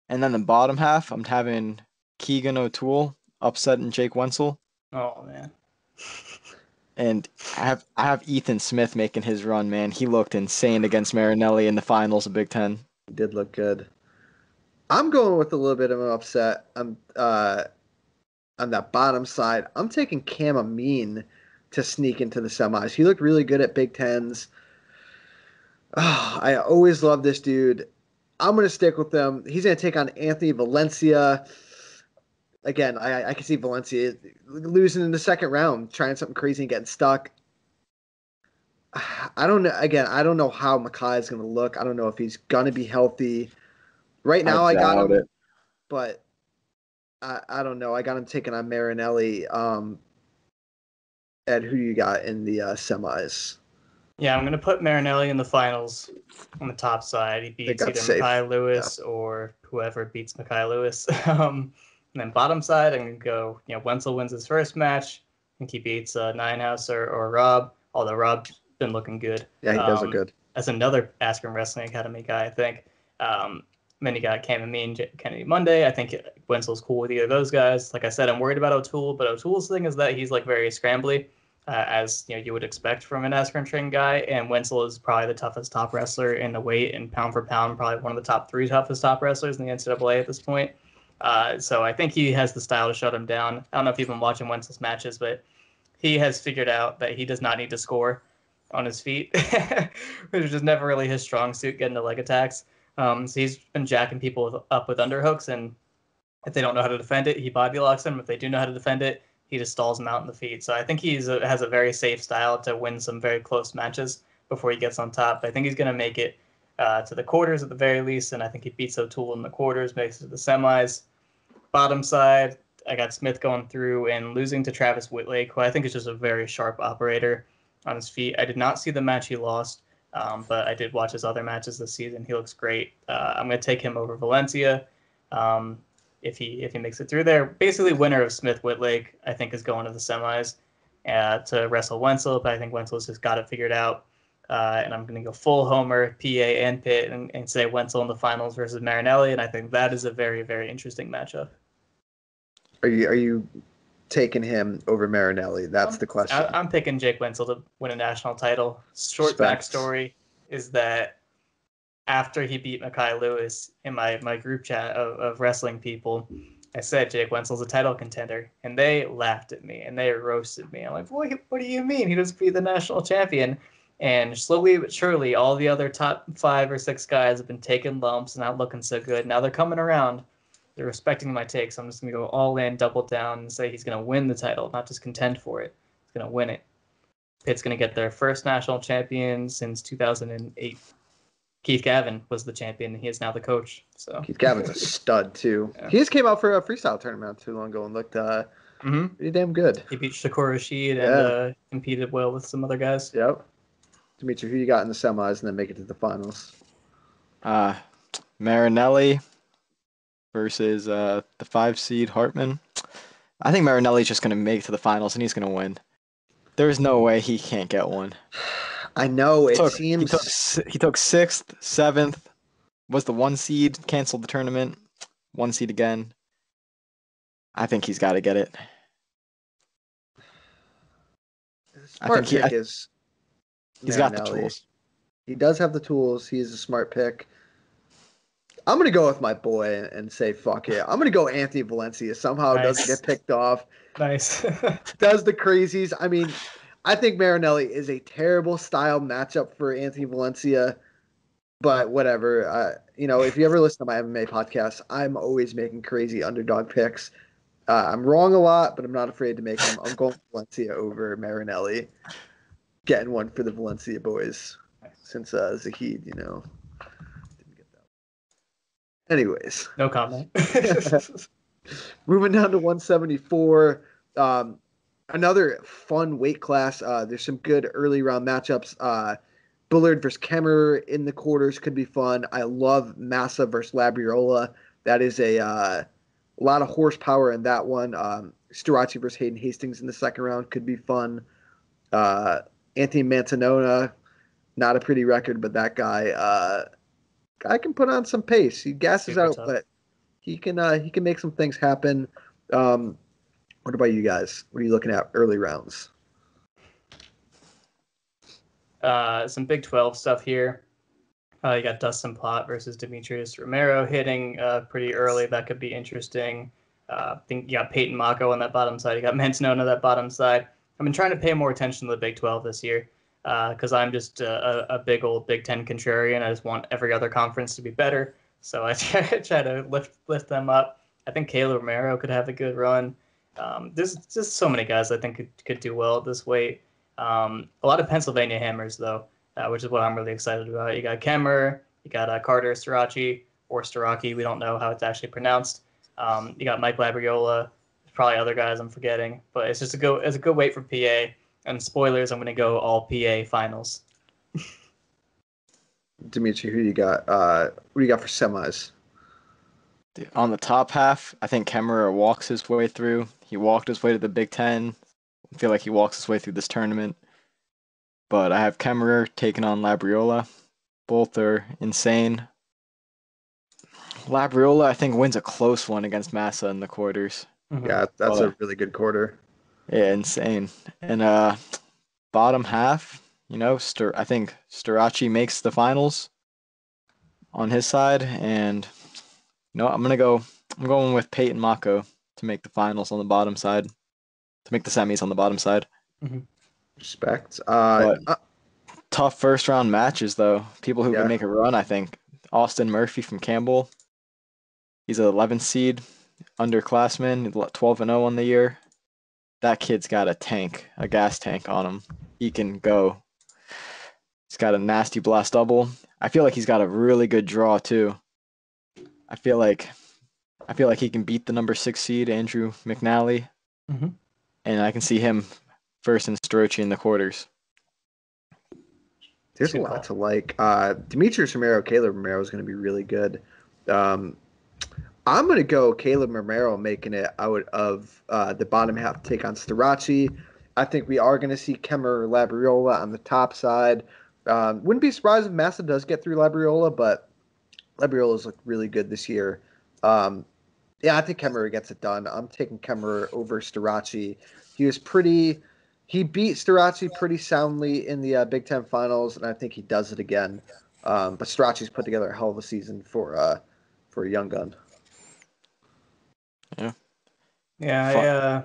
and then the bottom half, I'm having Keegan O'Toole upsetting Jake Wenzel. Oh man. And I have Ethan Smith making his run, man. He looked insane against Marinelli in the finals of Big Ten. He did look good. I'm going with a little bit of an upset. I'm on that bottom side. I'm taking Cam Amin to sneak into the semis. He looked really good at Big Tens. Oh, I always love this dude. I'm going to stick with him. He's going to take on Anthony Valencia. Again, I can see Valencia losing in the second round, trying something crazy and getting stuck. I don't know. Again, I don't know how Makai is going to look. I don't know if he's going to be healthy. Right now, I got him, but I don't know. I got him taking on Marinelli. Ed, who do you got in the semis? Yeah, I'm going to put Marinelli in the finals on the top side. He beats either Makai Lewis or whoever beats Makai Lewis. And then bottom side, I'm going to go, Wenzel wins his first match. I think he beats Ninehouse or Rob, although Rob's been looking good. Yeah, he does look good. That's another Askren Wrestling Academy guy, I think. Then you got Cam Amin, Kennedy Monday. I think Wenzel's cool with either of those guys. Like I said, I'm worried about O'Toole, but O'Toole's thing is that he's like very scrambly, as you would expect from an Askren trained guy. And Wenzel is probably the toughest top wrestler in the weight and pound for pound, probably one of the top 3 toughest top wrestlers in the NCAA at this point. So I think he has the style to shut him down. I don't know if you've been watching Wenzel's matches, but he has figured out that he does not need to score on his feet, which is just never really his strong suit, getting to leg attacks. So he's been jacking people up with underhooks, and if they don't know how to defend it, he body locks them. If they do know how to defend it, he just stalls them out in the feet. So I think he has a very safe style to win some very close matches before he gets on top. I think he's going to make it to the quarters at the very least, and I think he beats O'Toole in the quarters, makes it to the semis. Bottom side, I got Smith going through and losing to Travis Whitlake, who I think is just a very sharp operator on his feet. I did not see the match he lost, but I did watch his other matches this season. He looks great. I'm going to take him over Valencia if he makes it through there. Basically, winner of Smith Whitlake, I think, is going to the semis to wrestle Wenzel, but I think Wenzel's just got it figured out. And I'm going to go full homer, PA and Pitt, and say Wenzel in the finals versus Marinelli, and I think that is a very, very interesting matchup. Are you taking him over Marinelli? That's the question. I'm picking Jake Wenzel to win a national title. Short backstory is that after he beat Makai Lewis in my group chat of wrestling people, I said Jake Wenzel's a title contender, and they laughed at me and they roasted me. I'm like, what do you mean? He just beat the national champion. And slowly but surely, all the other top 5 or 6 guys have been taking lumps and not looking so good. Now they're coming around. They're respecting my takes. I'm just going to go all in, double down, and say he's going to win the title, not just contend for it. He's going to win it. Pitt's going to get their first national champion since 2008. Keith Gavin was the champion, and he is now the coach. So Keith Gavin's a stud, too. Yeah. He just came out for a freestyle tournament not too long ago and looked pretty damn good. He beat Shakur Rashid and competed well with some other guys. Yep. Dimitri, who you got in the semis and then make it to the finals? Marinelli versus the 5 seed Hartman. I think Marinelli's just going to make it to the finals and he's going to win. There's no way he can't get one. I know. He took 6th, 7th, was the 1 seed, canceled the tournament, 1 seed again. I think he's got to get it. He's got the tools. He does have the tools. He is a smart pick. I'm going to go with my boy and say, fuck it. I'm going to go Anthony Valencia. Somehow doesn't get picked off. Nice. Does the crazies. I mean, I think Marinelli is a terrible style matchup for Anthony Valencia. but whatever. If you ever listen to my MMA podcast, I'm always making crazy underdog picks. I'm wrong a lot, but I'm not afraid to make them. I'm going Valencia over Marinelli. Getting one for the Valencia boys since Zahid, didn't get that. Anyways. No comment. Moving down to 174. Another fun weight class. There's some good early round matchups. Bullard versus Kemmerer in the quarters could be fun. I love Massa versus Labriola. That is a lot of horsepower in that one. Storace versus Hayden Hastings in the second round could be fun. Anthony Mantanona, not a pretty record, but that guy can put on some pace. He gasses out, but he can make some things happen. What about you guys? What are you looking at early rounds? Some Big 12 stuff here. You got Dustin Plott versus Demetrius Romero hitting pretty early. That could be interesting. I think you got Peyton Mako on that bottom side. You got Mantanona on that bottom side. I've been trying to pay more attention to the Big 12 this year because I'm just a big old Big 10 contrarian. I just want every other conference to be better. So I try to lift them up. I think Kayla Romero could have a good run. There's just so many guys I think could do well at this weight. A lot of Pennsylvania hammers, though, which is what I'm really excited about. You got Kemmerer, you got Carter Storace, or Storaki. We don't know how it's actually pronounced. You got Mike Labriola. There's probably other guys I'm forgetting, but it's a good weight for PA. And spoilers, I'm going to go all PA finals. Dimitri, who you got? What do you got for semis? On the top half, I think Kemmerer walks his way through. He walked his way to the Big Ten. I feel like he walks his way through this tournament. But I have Kemmerer taking on Labriola. Both are insane. Labriola, I think, wins a close one against Massa in the quarters. Mm-hmm. Yeah, that's a really good quarter. Yeah, insane. And bottom half, I think Storace makes the finals on his side, and I'm going with Peyton Mako to make the finals on the bottom side, to make the semis on the bottom side. Mm-hmm. Respect. Tough first round matches though. People who can make a run, I think. Austin Murphy from Campbell. He's an 11th seed, underclassman, 12-0 on the year. That kid's got a gas tank on him. He can go. He's got a nasty blast double. I feel like he's got a really good draw too. I feel like he can beat the number 6 seed, Andrew McNally. Mm-hmm. And I can see him versus Storace in the quarters. There's a lot to like. Demetrius Romero, Caleb Romero is going to be really good. I'm going to go Caleb Romero making it out of the bottom half take on Storace. I think we are going to see Kemmerer Labriola on the top side. Wouldn't be surprised if Massa does get through Labriola, but Labriola's looked really good this year. I think Kemmerer gets it done. I'm taking Kemmerer over Storace. He beat Storace pretty soundly in the Big Ten finals, and I think he does it again. But Storace's put together a hell of a season for a young gun. Yeah.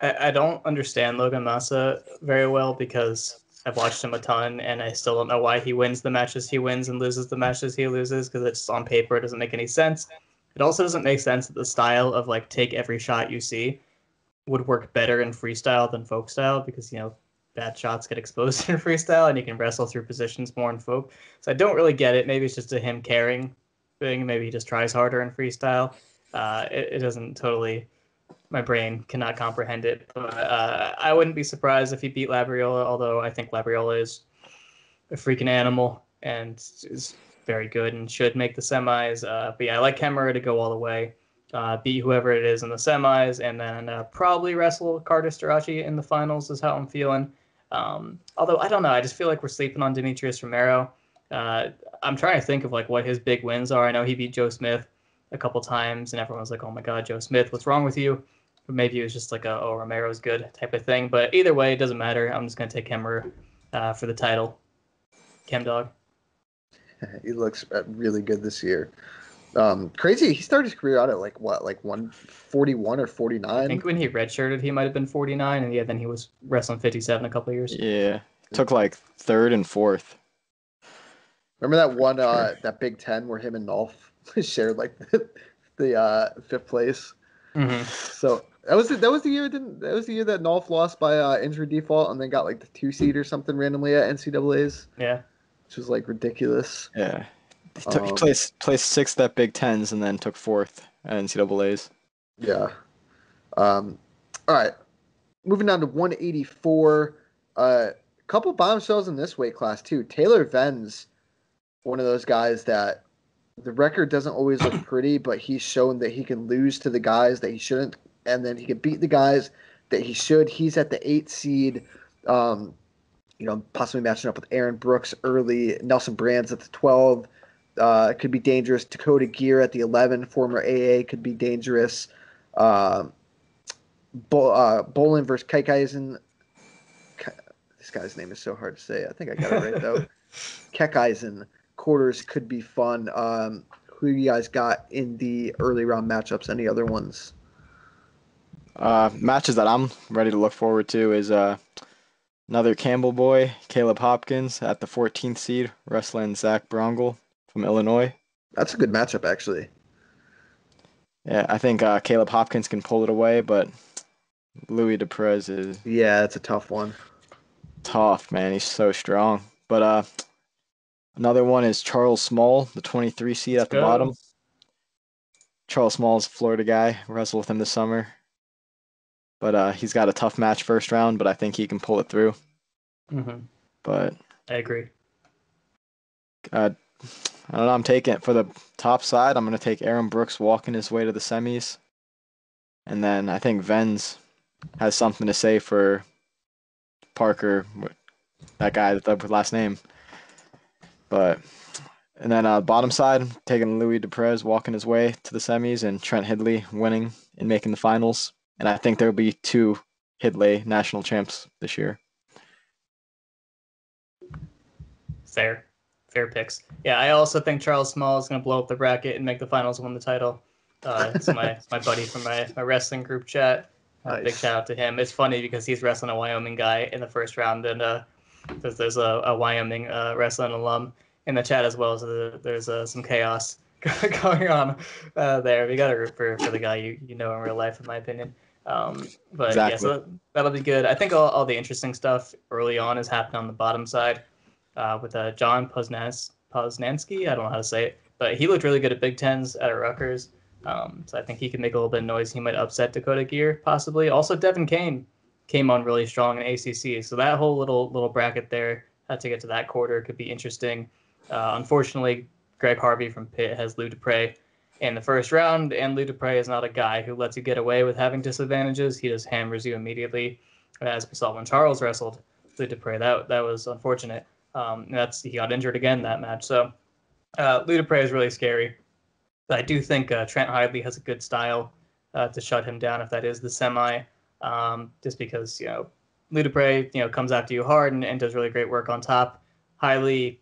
I don't understand Logan Massa very well because I've watched him a ton, and I still don't know why he wins the matches he wins and loses the matches he loses, because it's on paper, it doesn't make any sense. It also doesn't make sense that the style of take every shot you see would work better in freestyle than folk style, because bad shots get exposed in freestyle and you can wrestle through positions more in folk. So I don't really get it. Maybe it's just a him caring thing. Maybe he just tries harder in freestyle. It doesn't totally, my brain cannot comprehend it. But I wouldn't be surprised if he beat Labriola, although I think Labriola is a freaking animal and is very good and should make the semis. But yeah, I like Kemmerer to go all the way. Beat whoever it is in the semis, and then probably wrestle Carter Storace in the finals is how I'm feeling. Although, I don't know. I just feel like we're sleeping on Demetrius Romero. I'm trying to think of what his big wins are. I know he beat Joe Smith a couple times, and everyone's like, oh my God, Joe Smith, what's wrong with you? But maybe it was just Romero's good type of thing. But either way, it doesn't matter. I'm just going to take Kemmerer for the title. Chem Dog. He looks really good this year. Crazy. He started his career out at 141 or 49. I think when he redshirted, he might have been 49, and then he was wrestling 57 a couple of years. Yeah, took 3rd and 4th. Remember that one, that Big Ten where him and Nolf shared like the fifth place. Mm-hmm. So that was the year that Nolf lost by injury default and then got like the 2 seed or something randomly at NCAA's. Yeah. Which was like ridiculous. Yeah. He placed 6th at Big Tens and then took 4th at NCAA's. Yeah. All right. Moving on to 184. Couple bombshells in this weight class too. Taylor Venz, one of those guys that the record doesn't always look pretty, but he's shown that he can lose to the guys that he shouldn't, and then he can beat the guys that he should. He's at the 8 seed. Possibly matching up with Aaron Brooks early. Nelson Brands at the 12 could be dangerous. Dakota Gear at the 11, former AA, could be dangerous. Bolin versus Kekaisen. This guy's name is so hard to say. I think I got it right, though. Kekaisen quarters could be fun. Who you guys got in the early round matchups? Any other ones? Matches that I'm ready to look forward to is another Campbell boy, Caleb Hopkins, at the 14th seed, wrestling Zack from Illinois. That's a good matchup, actually. Yeah, I think Caleb Hopkins can pull it away, but Louis Deprez is... Yeah, it's a tough one. Tough, man. He's so strong. But another one is Charles Small, the 23 seed at the bottom. Charles Small is a Florida guy. Wrestled with him this summer. But he's got a tough match first round, but I think he can pull it through. Mm-hmm. But I agree. I don't know. I'm taking it for the top side. I'm going to take Aaron Brooks walking his way to the semis. And then I think Venz has something to say for Parker, that guy with the last name. And then bottom side, taking Louis Deprez walking his way to the semis and Trent Heidly winning and making the finals. And I think there will be 2 Heidly national champs this year. Fair picks. Yeah, I also think Charles Small is going to blow up the bracket and make the finals and win the title. It's my buddy from my wrestling group chat. Nice. Big shout out to him. It's funny because he's wrestling a Wyoming guy in the first round, and there's a Wyoming wrestling alum in the chat as well. So there's some chaos going on there. We got to root for the guy you know in real life, in my opinion. But exactly. Yeah, so that'll be good. I think all the interesting stuff early on has happened on the bottom side with John Poznansky. I don't know how to say it, but he looked really good at Big Tens at Rutgers. So I think he can make a little bit of noise. He might upset Dakota Gear, possibly. Also, Devin Kane came on really strong in ACC. So that whole little bracket there to get to that quarter could be interesting. Unfortunately, Greg Harvey from Pitt has Lou Dupre in the first round, and Lou Dupre is not a guy who lets you get away with having disadvantages. He just hammers you immediately, as we saw when Charles wrestled Lou Dupre. That was unfortunate. He got injured again that match. So Lou Dupre is really scary. But I do think Trent Heidly has a good style to shut him down if that is the semi. Just because Lou Dupre comes after you hard and does really great work on top. Highly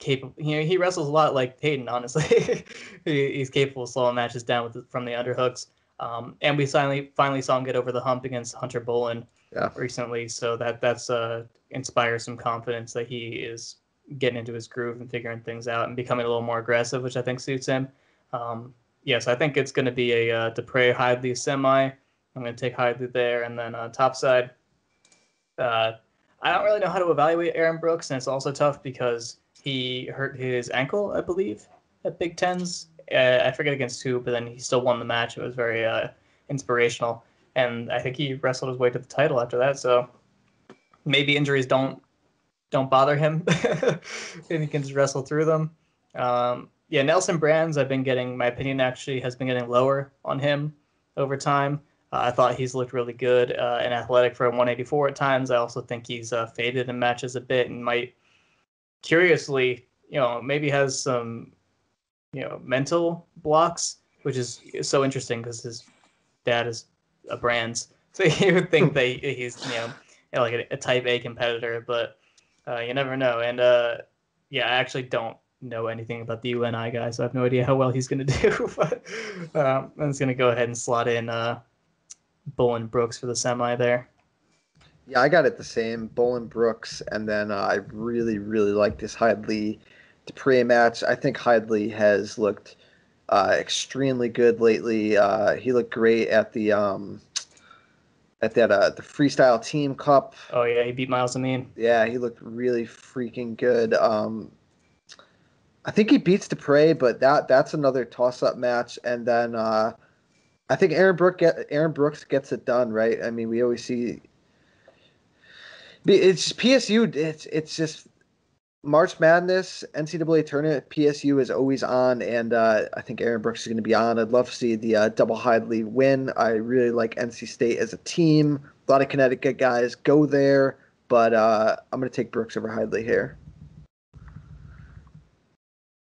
capable. He wrestles a lot like Hayden, honestly. He's capable of slowing matches down from the underhooks. And we finally saw him get over the hump against Hunter Bolin recently. So that's inspires some confidence that he is getting into his groove and figuring things out and becoming a little more aggressive, which I think suits him. So I think it's going to be a Dupre Heidly semi. I'm going to take Heidly there, and then top side. I don't really know how to evaluate Aaron Brooks, and it's also tough because he hurt his ankle, I believe, at Big Tens. I forget against who, but then he still won the match. It was very inspirational, and I think he wrestled his way to the title after that. So maybe injuries don't bother him, and he can just wrestle through them. Nelson Brands, my opinion actually has been getting lower on him over time. I thought he's looked really good and athletic for a 184 at times. I also think he's faded in matches a bit and might, curiously, maybe has some, mental blocks, which is so interesting because his dad is a Brands. So you would think that he's, like a type A competitor, but you never know. And I actually don't know anything about the UNI guy, so I have no idea how well he's going to do. But I'm just going to go ahead and slot in Bolin Brooks for the semi there. Yeah, I got it the same. Bolin Brooks, and then I really, really like this Heidly Dupree match. I think Heidly has looked extremely good lately. He looked great at the the freestyle team cup. Oh yeah, he beat Miles Amin. Yeah, he looked really freaking good. I think he beats Dupree, but that's another toss-up match. And then I think Aaron Brooks gets it done, right? I mean, we always see it's PSU. It's just March Madness, NCAA tournament. PSU is always on, and I think Aaron Brooks is going to be on. I'd love to see the double Heidly win. I really like NC State as a team. A lot of Connecticut guys go there, but I'm going to take Brooks over Heidly here.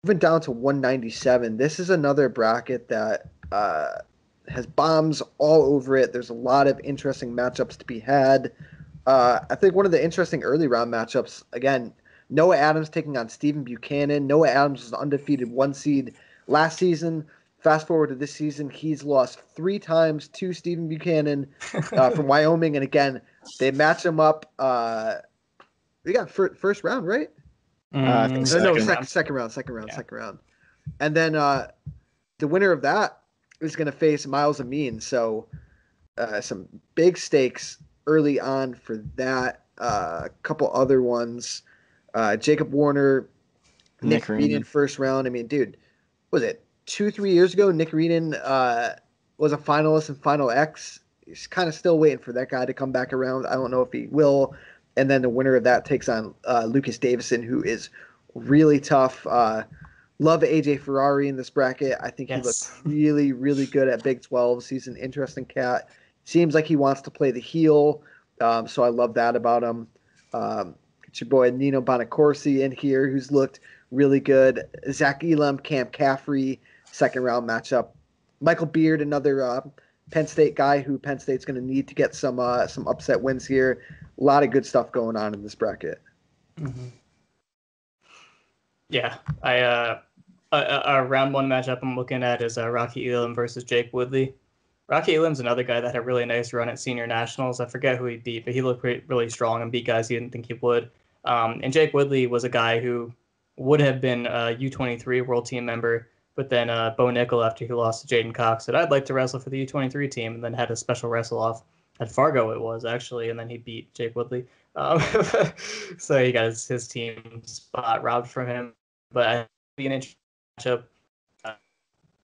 Moving down to 197. This is another bracket that has bombs all over it. There's a lot of interesting matchups to be had. I think one of the interesting early round matchups, again, Noah Adams taking on Stephen Buchanan. Noah Adams was an undefeated 1 seed last season. Fast forward to this season, he's lost 3 times to Stephen Buchanan from Wyoming. And again, they match him up. We got first round, right? I think Second round. And then the winner of that is going to face Miles Amin. So some big stakes early on for that. A couple other ones. Jacob Warner, Nick Reagan first round. I mean, dude, was it 2-3 years ago? Nick Reagan was a finalist in Final X. He's kind of still waiting for that guy to come back around. I don't know if he will. And then the winner of that takes on Lucas Davison, who is really tough. Love AJ Ferrari in this bracket. I think he looks really, really good at Big 12s. He's an interesting cat. Seems like he wants to play the heel, so I love that about him. It's your boy Nino Bonacorsi in here, who's looked really good. Zach Elam, Cam Caffrey, second round matchup. Michael Beard, another Penn State guy who Penn State's going to need to get some upset wins here. A lot of good stuff going on in this bracket. Mm-hmm. Yeah, our round 1 matchup I'm looking at is Rocky Elam versus Jake Woodley. Rocky Elam's another guy that had a really nice run at senior nationals. I forget who he beat, but he looked really strong and beat guys he didn't think he would. And Jake Woodley was a guy who would have been a U23 world team member, but then Bo Nickel, after he lost to Jaden Cox, said, I'd like to wrestle for the U23 team, and then had a special wrestle off at Fargo it was, actually, and then he beat Jake Woodley. So he got his team spot robbed from him. But I think it'd be an interesting matchup.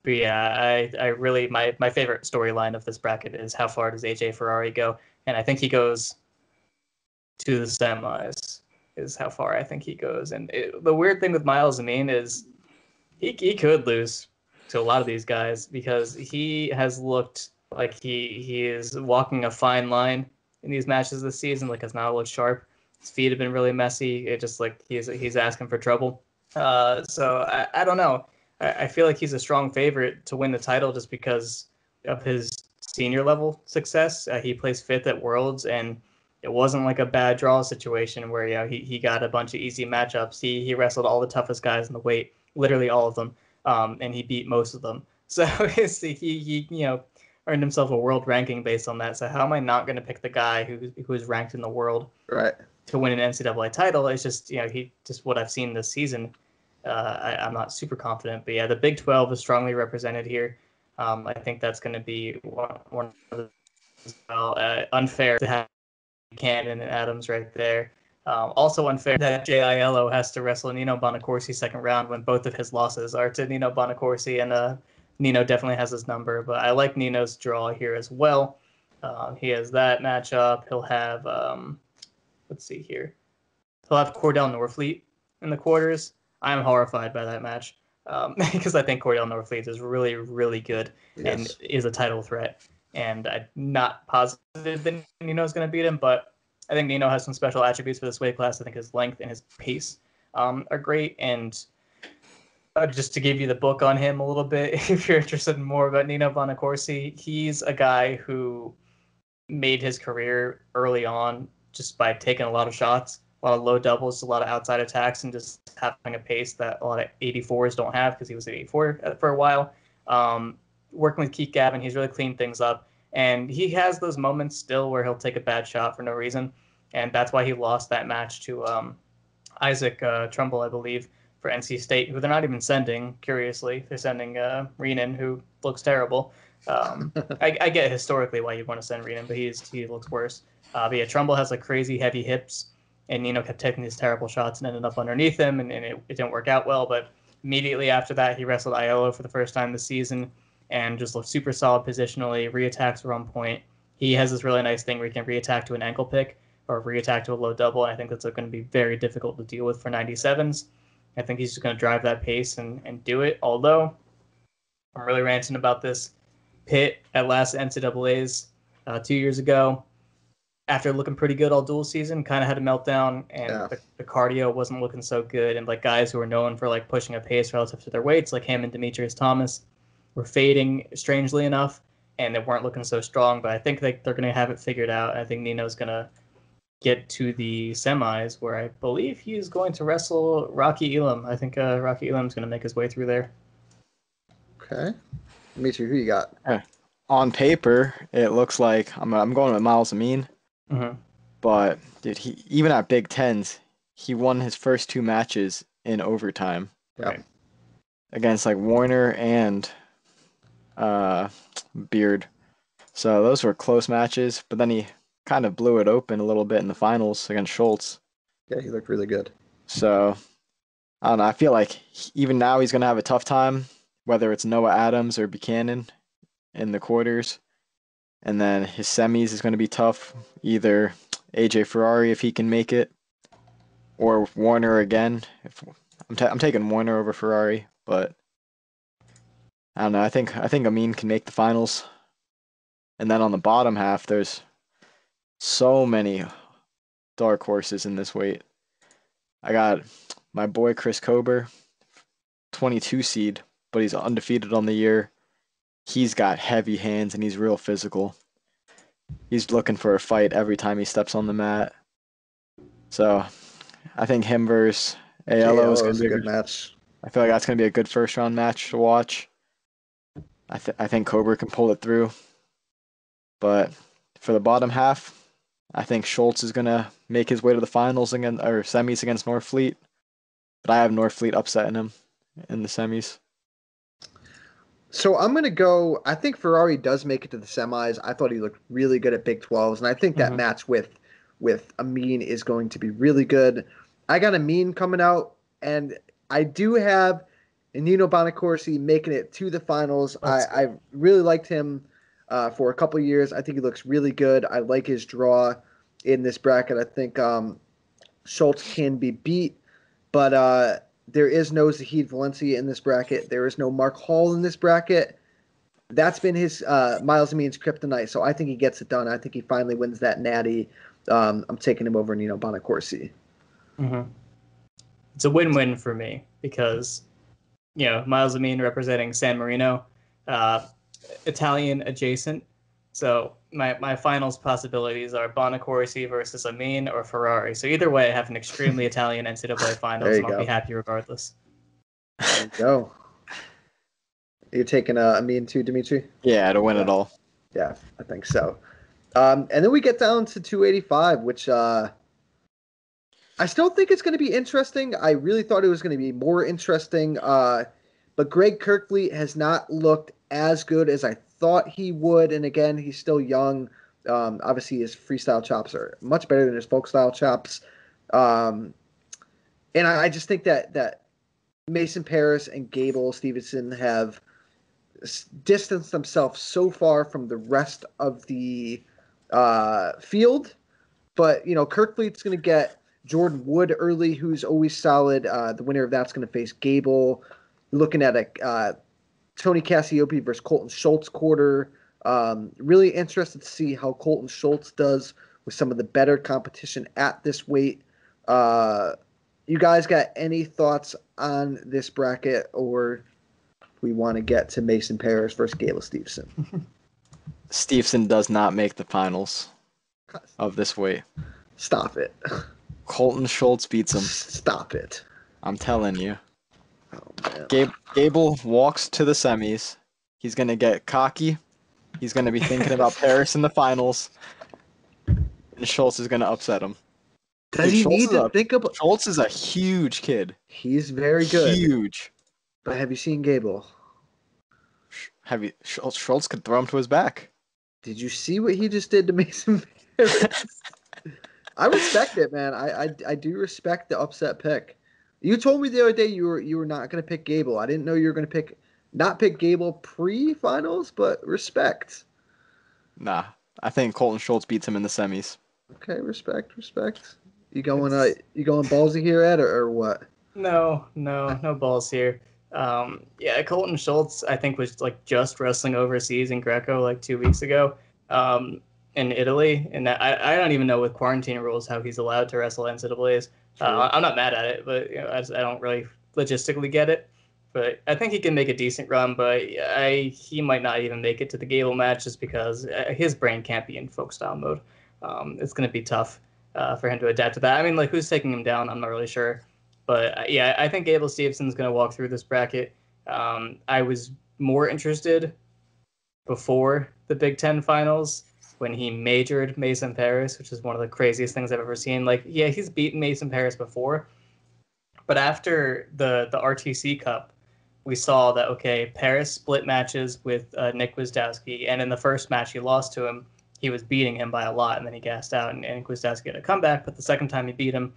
But yeah, I really, my favorite storyline of this bracket is how far does AJ Ferrari go? And I think he goes to the semis, is how far I think he goes. And the weird thing with Miles Amin is he could lose to a lot of these guys because he has looked like he is walking a fine line in these matches this season, like has not looked sharp. His feet have been really messy. It just like he's asking for trouble. So I don't know. I feel like he's a strong favorite to win the title just because of his senior level success. He placed 5th at Worlds, and it wasn't like a bad draw situation where he got a bunch of easy matchups. He wrestled all the toughest guys in the weight, literally all of them, and he beat most of them. So he earned himself a world ranking based on that. So how am I not going to pick the guy who is ranked in the world to win an NCAA title? It's just he just what I've seen this season. I'm not super confident, but yeah, the Big 12 is strongly represented here. I think that's going to be one of the unfair to have Buchanan and Adams right there. Also unfair that J.I.L.O. has to wrestle Nino Bonacorsi second round when both of his losses are to Nino Bonacorsi, and Nino definitely has his number, but I like Nino's draw here as well. He has that matchup. He'll have, let's see here. He'll have Cordell Norfleet in the quarters. I am horrified by that match because I think Cordell Norfleet is really, really good and is a title threat. And I'm not positive that Nino's going to beat him, but I think Nino has some special attributes for this weight class. I think his length and his pace are great. And just to give you the book on him a little bit, if you're interested in more about Nino Bonacorsi, he's a guy who made his career early on just by taking a lot of shots, a lot of low doubles, a lot of outside attacks, and just having a pace that a lot of 84s don't have because he was at 84 for a while. Working with Keith Gavin, he's really cleaned things up. And he has those moments still where he'll take a bad shot for no reason. And that's why he lost that match to Isaac Trumbull, I believe. for NC State, who they're not even sending, curiously. They're sending Reagan, who looks terrible. I get historically why you want to send Reagan, but he looks worse. But yeah, Trumbull has like crazy heavy hips, and Nino kept taking these terrible shots and ended up underneath him, and it didn't work out well. But immediately after that, he wrestled Aiello for the first time this season and just looked super solid positionally. Reattacks were on point. He has this really nice thing where he can reattack to an ankle pick or reattack to a low double, and I think that's going to be very difficult to deal with for 97s. I think he's just going to drive that pace and do it, although I'm really ranting about this. Pitt at last NCAAs 2 years ago, after looking pretty good all dual season, kind of had a meltdown, and the cardio wasn't looking so good, and like guys who are known for like pushing a pace relative to their weights, like him and Dimitri Thomas, were fading strangely enough, and they weren't looking so strong. But I think they're going to have it figured out. I think Nino's going to get to the semis, where I believe he's going to wrestle Rocky Elam. I think Rocky Elam's going to make his way through there. Okay. Dimitri, who you got? On paper, it looks like I'm going with Miles Amin. Mm-hmm. But dude, he even at Big Tens, he won his first 2 matches in overtime. Right. Against like Warner and Beard. So those were close matches, but then he kind of blew it open a little bit in the finals against Schultz. Yeah, he looked really good. So I don't know. I feel like even now he's going to have a tough time, whether it's Noah Adams or Buchanan in the quarters. And then his semis is going to be tough. Either AJ Ferrari if he can make it, or Warner again. I'm taking Warner over Ferrari, but I don't know. I think Amin can make the finals. And then on the bottom half, there's so many dark horses in this weight. I got my boy Chris Kober, 22 seed, but he's undefeated on the year. He's got heavy hands and he's real physical. He's looking for a fight every time he steps on the mat. So I think him versus Aiello is going to be a good match. I feel like that's going to be a good first round match to watch. I think Kober can pull it through. But for the bottom half, I think Schultz is going to make his way to the finals against, or semis against Northfleet. But I have Northfleet upsetting him in the semis. So I'm going to go, I think Ferrari does make it to the semis. I thought he looked really good at Big 12s, and I think that match with Amin is going to be really good. I got Amin coming out, and I do have Nino Bonacorsi making it to the finals. I really liked him for a couple of years. I think he looks really good. I like his draw in this bracket. I think Schultz can be beat, but there is no Zahid Valencia in this bracket. There is no Mark Hall in this bracket. That's been his Miles Amin's kryptonite, so I think he gets it done. I think he finally wins that natty. I'm taking him over Nino Bonacorsi. Mm-hmm. It's a win-win for me because, Miles Amin representing San Marino, Italian adjacent. So my finals possibilities are Bonacorsi versus Amin or Ferrari. So either way, I have an extremely Italian NCAA finals, and I'll be happy regardless. There you go. You're taking Amin too, Dimitri? Yeah, to win it all. Yeah, I think so. And then we get down to 285, which I still think it's going to be interesting. I really thought it was going to be more interesting. But Greg Kirkley has not looked as good as I thought he would. And again, he's still young. Obviously, his freestyle chops are much better than his folk style chops. And I just think that Mason Parish and Gable Stevenson have distanced themselves so far from the rest of the field. But, Kirkley's going to get Jordan Wood early, who's always solid. The winner of that's going to face Gable. Looking at a Tony Cassiopei versus Colton Schultz quarter. Really interested to see how Colton Schultz does with some of the better competition at this weight. You guys got any thoughts on this bracket, or we want to get to Mason Parish versus Gayla Stevenson? Stevenson does not make the finals of this weight. Stop it. Colton Schultz beats him. Stop it. I'm telling you. Oh, man. Gable walks to the semis. He's going to get cocky. He's going to be thinking about Paris in the finals. And Schultz is going to upset him. Does Dude, he need to think about? Schultz is a huge kid. He's very good. Huge. But have you seen Gable? Schultz could throw him to his back. Did you see what he just did to Mason Paris? I respect it, man. I do respect the upset pick. You told me the other day you were not going to pick Gable. I didn't know you were going to not pick Gable pre-finals, but respect. Nah, I think Colton Schultz beats him in the semis. Okay, respect. You going ballsy here, Ed, or what? No balls here. Yeah, Colton Schultz, I think, was like just wrestling overseas in Greco like 2 weeks ago, in Italy, and I don't even know with quarantine rules how he's allowed to wrestle NCAA's. I'm not mad at it, but I don't really logistically get it. But I think he can make a decent run, but he might not even make it to the Gable match just because his brain can't be in folk style mode. It's going to be tough for him to adapt to that. I mean, like, who's taking him down? I'm not really sure. But yeah, I think Gable Stevenson's going to walk through this bracket. I was more interested before the Big Ten finals when he majored Mason Paris, which is one of the craziest things I've ever seen. Like, yeah, he's beaten Mason Paris before. But after the RTC Cup, we saw that, okay, Paris split matches with Nick Gwiazdowski, and in the first match he lost to him, he was beating him by a lot, and then he gassed out, and Gwiazdowski had a comeback, but the second time he beat him,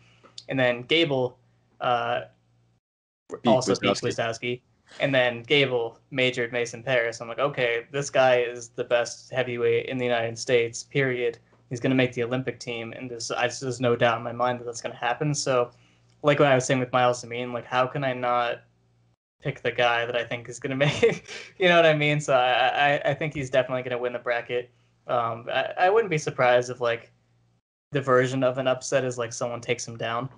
and then Gable also beat Gwiazdowski, and then Gable majored Mason Paris. I'm like, okay, this guy is the best heavyweight in the United States, period. He's going to make the Olympic team, and there's no doubt in my mind that that's going to happen. So, like what I was saying with Miles Amin, like, how can I not pick the guy that I think is going to make, you know what I mean? So I think he's definitely going to win the bracket. I wouldn't be surprised if, like, the version of an upset is, like, someone takes him down.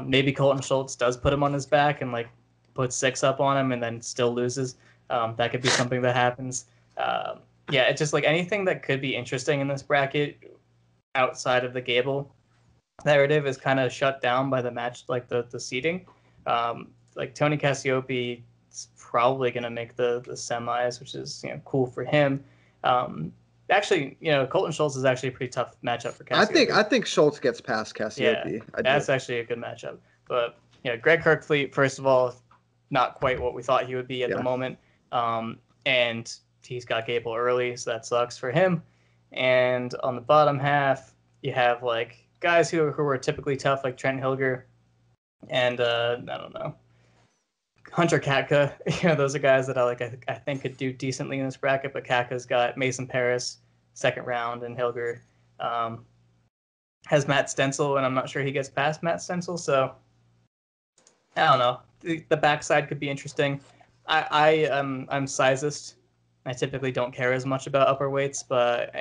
Maybe Colton Schultz does put him on his back and, like, puts 6 up on him and then still loses. That could be something that happens. Yeah, it's just, like, anything that could be interesting in this bracket outside of the Gable narrative is kind of shut down by the match, like the seeding. Like, Tony Cassiopei is probably going to make the semis, which is, cool for him. Actually, Colton Schultz is actually a pretty tough matchup for Cassiopei. I think Schultz gets past Cassiopei. Yeah, that's actually a good matchup. But Greg Kirkfleet, first of all, not quite what we thought he would be at the moment. And he's got Gable early, so that sucks for him. And on the bottom half, you have, like, guys who are typically tough, like Trent Hilger and I don't know, Hunter Katka. Those are guys that I think could do decently in this bracket, but Katka's got Mason Paris second round, and Hilger has Matt Stencil, and I'm not sure he gets past Matt Stencil, so I don't know. The backside could be interesting. I'm sizist. I typically don't care as much about upper weights, but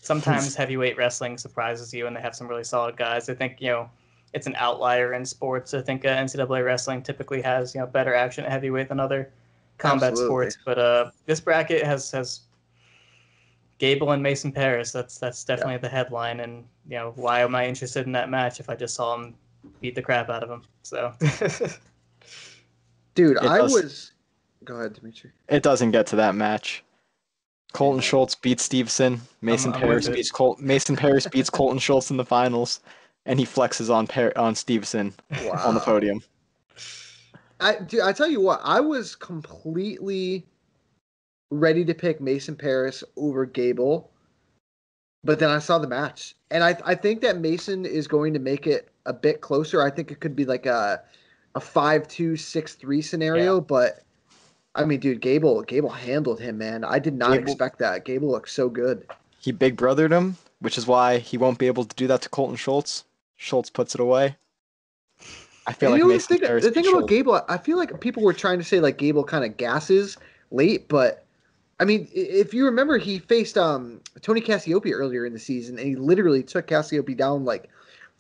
sometimes heavyweight wrestling surprises you, and they have some really solid guys. I think it's an outlier in sports. I think NCAA wrestling typically has better action at heavyweight than other combat sports. But this bracket has Gable and Mason Paris. That's definitely the headline. And why am I interested in that match if I just saw him beat the crap out of him? So, dude, Go ahead, Dimitri. It doesn't get to that match. Colton Schultz beats Stevenson. Mason Paris beats Colton Schultz in the finals. And he flexes on Stevenson on the podium. I tell you what, I was completely ready to pick Mason Paris over Gable, but then I saw the match, and I think that Mason is going to make it a bit closer. I think it could be like a 5-2, 6-3 scenario, but I mean, dude, Gable handled him, man. I did not expect that. Gable looks so good. He big brothered him, which is why he won't be able to do that to Colton Schultz. Schultz puts it away. I feel like Mason Paris. The thing about Gable, I feel like people were trying to say like Gable kind of gasses late, but I mean, if you remember, he faced Tony Cassiopei earlier in the season, and he literally took Cassiopei down like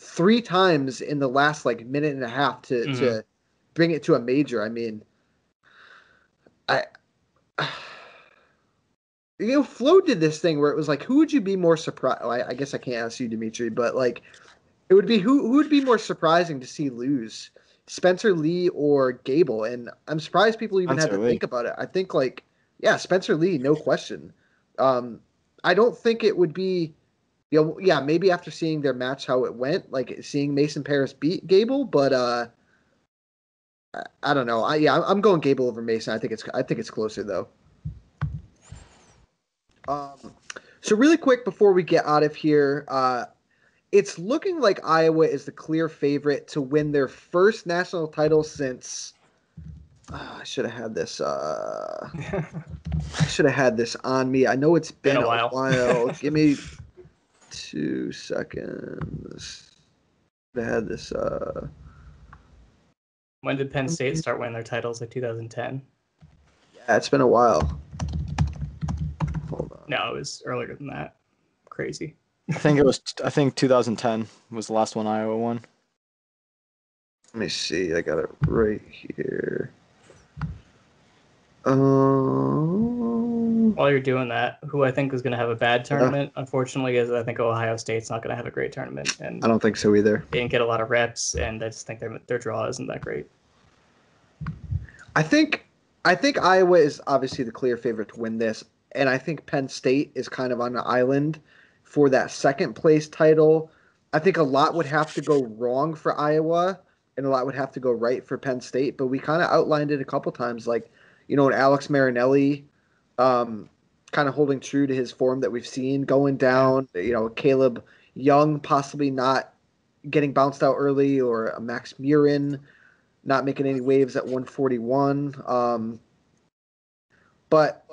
3 times in the last like minute and a half to bring it to a major. I mean, Flo did this thing where it was like, who would you be more surprised? I guess I can't ask you, Dimitri, but like, it would be who would be more surprising to see lose, Spencer Lee or Gable? And I'm surprised people even had to think about it. I think Spencer Lee, no question. I don't think it would be Yeah, maybe after seeing their match, how it went, like seeing Mason Paris beat Gable, but I don't know. I'm going Gable over Mason. I think it's closer though. So really quick before we get out of here, it's looking like Iowa is the clear favorite to win their first national title since. I should have had this. I should have had this on me. I know it's been a while. Give me 2 seconds. I had this. When did Penn State start winning their titles? Like 2010? Yeah, it's been a while. Hold on. No, it was earlier than that. Crazy. I think 2010 was the last one Iowa won. Let me see. I got it right here. While you're doing that, who I think is going to have a bad tournament, unfortunately, is I think Ohio State's not going to have a great tournament. And I don't think so either. They didn't get a lot of reps, and I just think their draw isn't that great. I think Iowa is obviously the clear favorite to win this, and I think Penn State is kind of on an island for that second place title. I think a lot would have to go wrong for Iowa, and a lot would have to go right for Penn State. But we kind of outlined it a couple times, like, Alex Marinelli, kind of holding true to his form that we've seen going down. Caleb Young possibly not getting bounced out early, or a Max Murin not making any waves at 141. But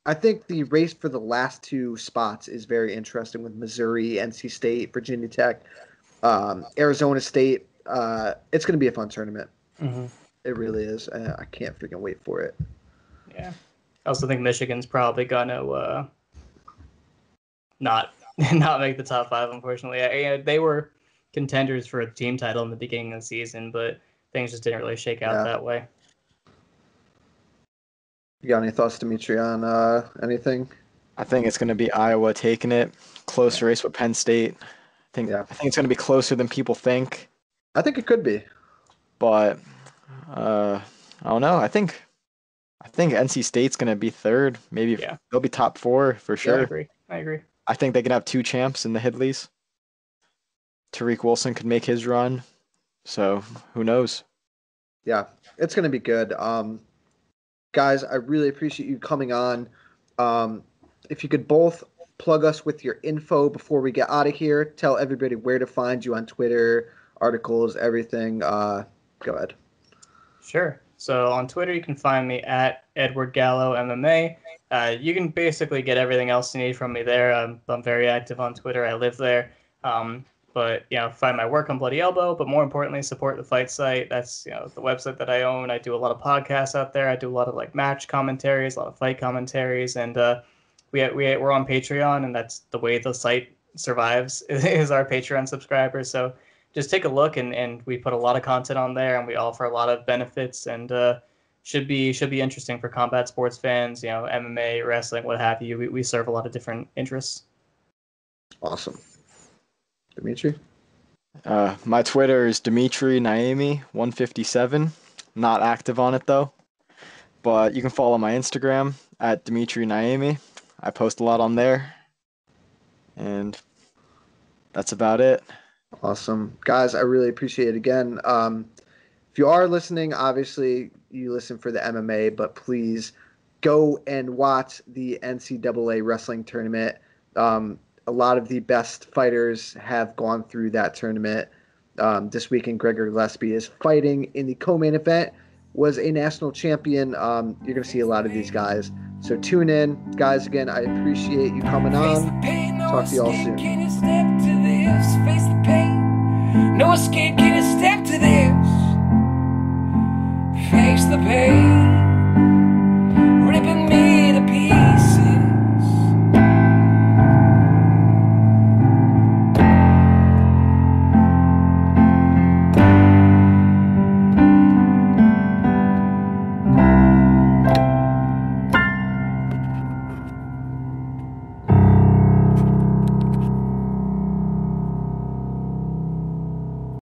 I think the race for the last two spots is very interesting with Missouri, NC State, Virginia Tech, Arizona State. It's going to be a fun tournament. Mm-hmm. It really is. I can't freaking wait for it. Yeah. I also think Michigan's probably going to not make the top 5, unfortunately. They were contenders for a team title in the beginning of the season, but things just didn't really shake out that way. You got any thoughts, Dimitri, on anything? I think it's going to be Iowa taking it. Close race with Penn State. I think it's going to be closer than people think. I think it could be. But I don't know. I think NC State's going to be third. Maybe they'll be top 4 for sure. Yeah, I agree. I think they can have 2 champs in the Heidlys. Tariq Wilson could make his run. So who knows? Yeah, it's going to be good. Guys, I really appreciate you coming on. If you could both plug us with your info before we get out of here, tell everybody where to find you on Twitter, articles, everything. Go ahead. Sure. So on Twitter, you can find me at Edward Gallo MMA. You can basically get everything else you need from me there. I'm very active on Twitter. I live there. But find my work on Bloody Elbow. But more importantly, support the Fite site. That's the website that I own. I do a lot of podcasts out there. I do a lot of match commentaries, a lot of fight commentaries, and we're on Patreon, and that's the way the site survives is our Patreon subscribers. So just take a look, and we put a lot of content on there, and we offer a lot of benefits, and should be interesting for combat sports fans. MMA, wrestling, what have you. We serve a lot of different interests. Awesome. Dimitri? My Twitter is Dimitri Naimi 157. Not active on it though, but you can follow my Instagram at Dimitri Naimi. I post a lot on there, and that's about it. Awesome, guys. I really appreciate it again. If you are listening, obviously you listen for the MMA, but please go and watch the NCAA wrestling tournament. A lot of the best fighters have gone through that tournament. This weekend, Gregor Gillespie is fighting in the co-main event, was a national champion. You're going to see a lot of these guys. So tune in. Guys, again, I appreciate you coming on. Talk to you all soon. Can you step to this? Face the pain. No escape. Can you step to this? Face the pain.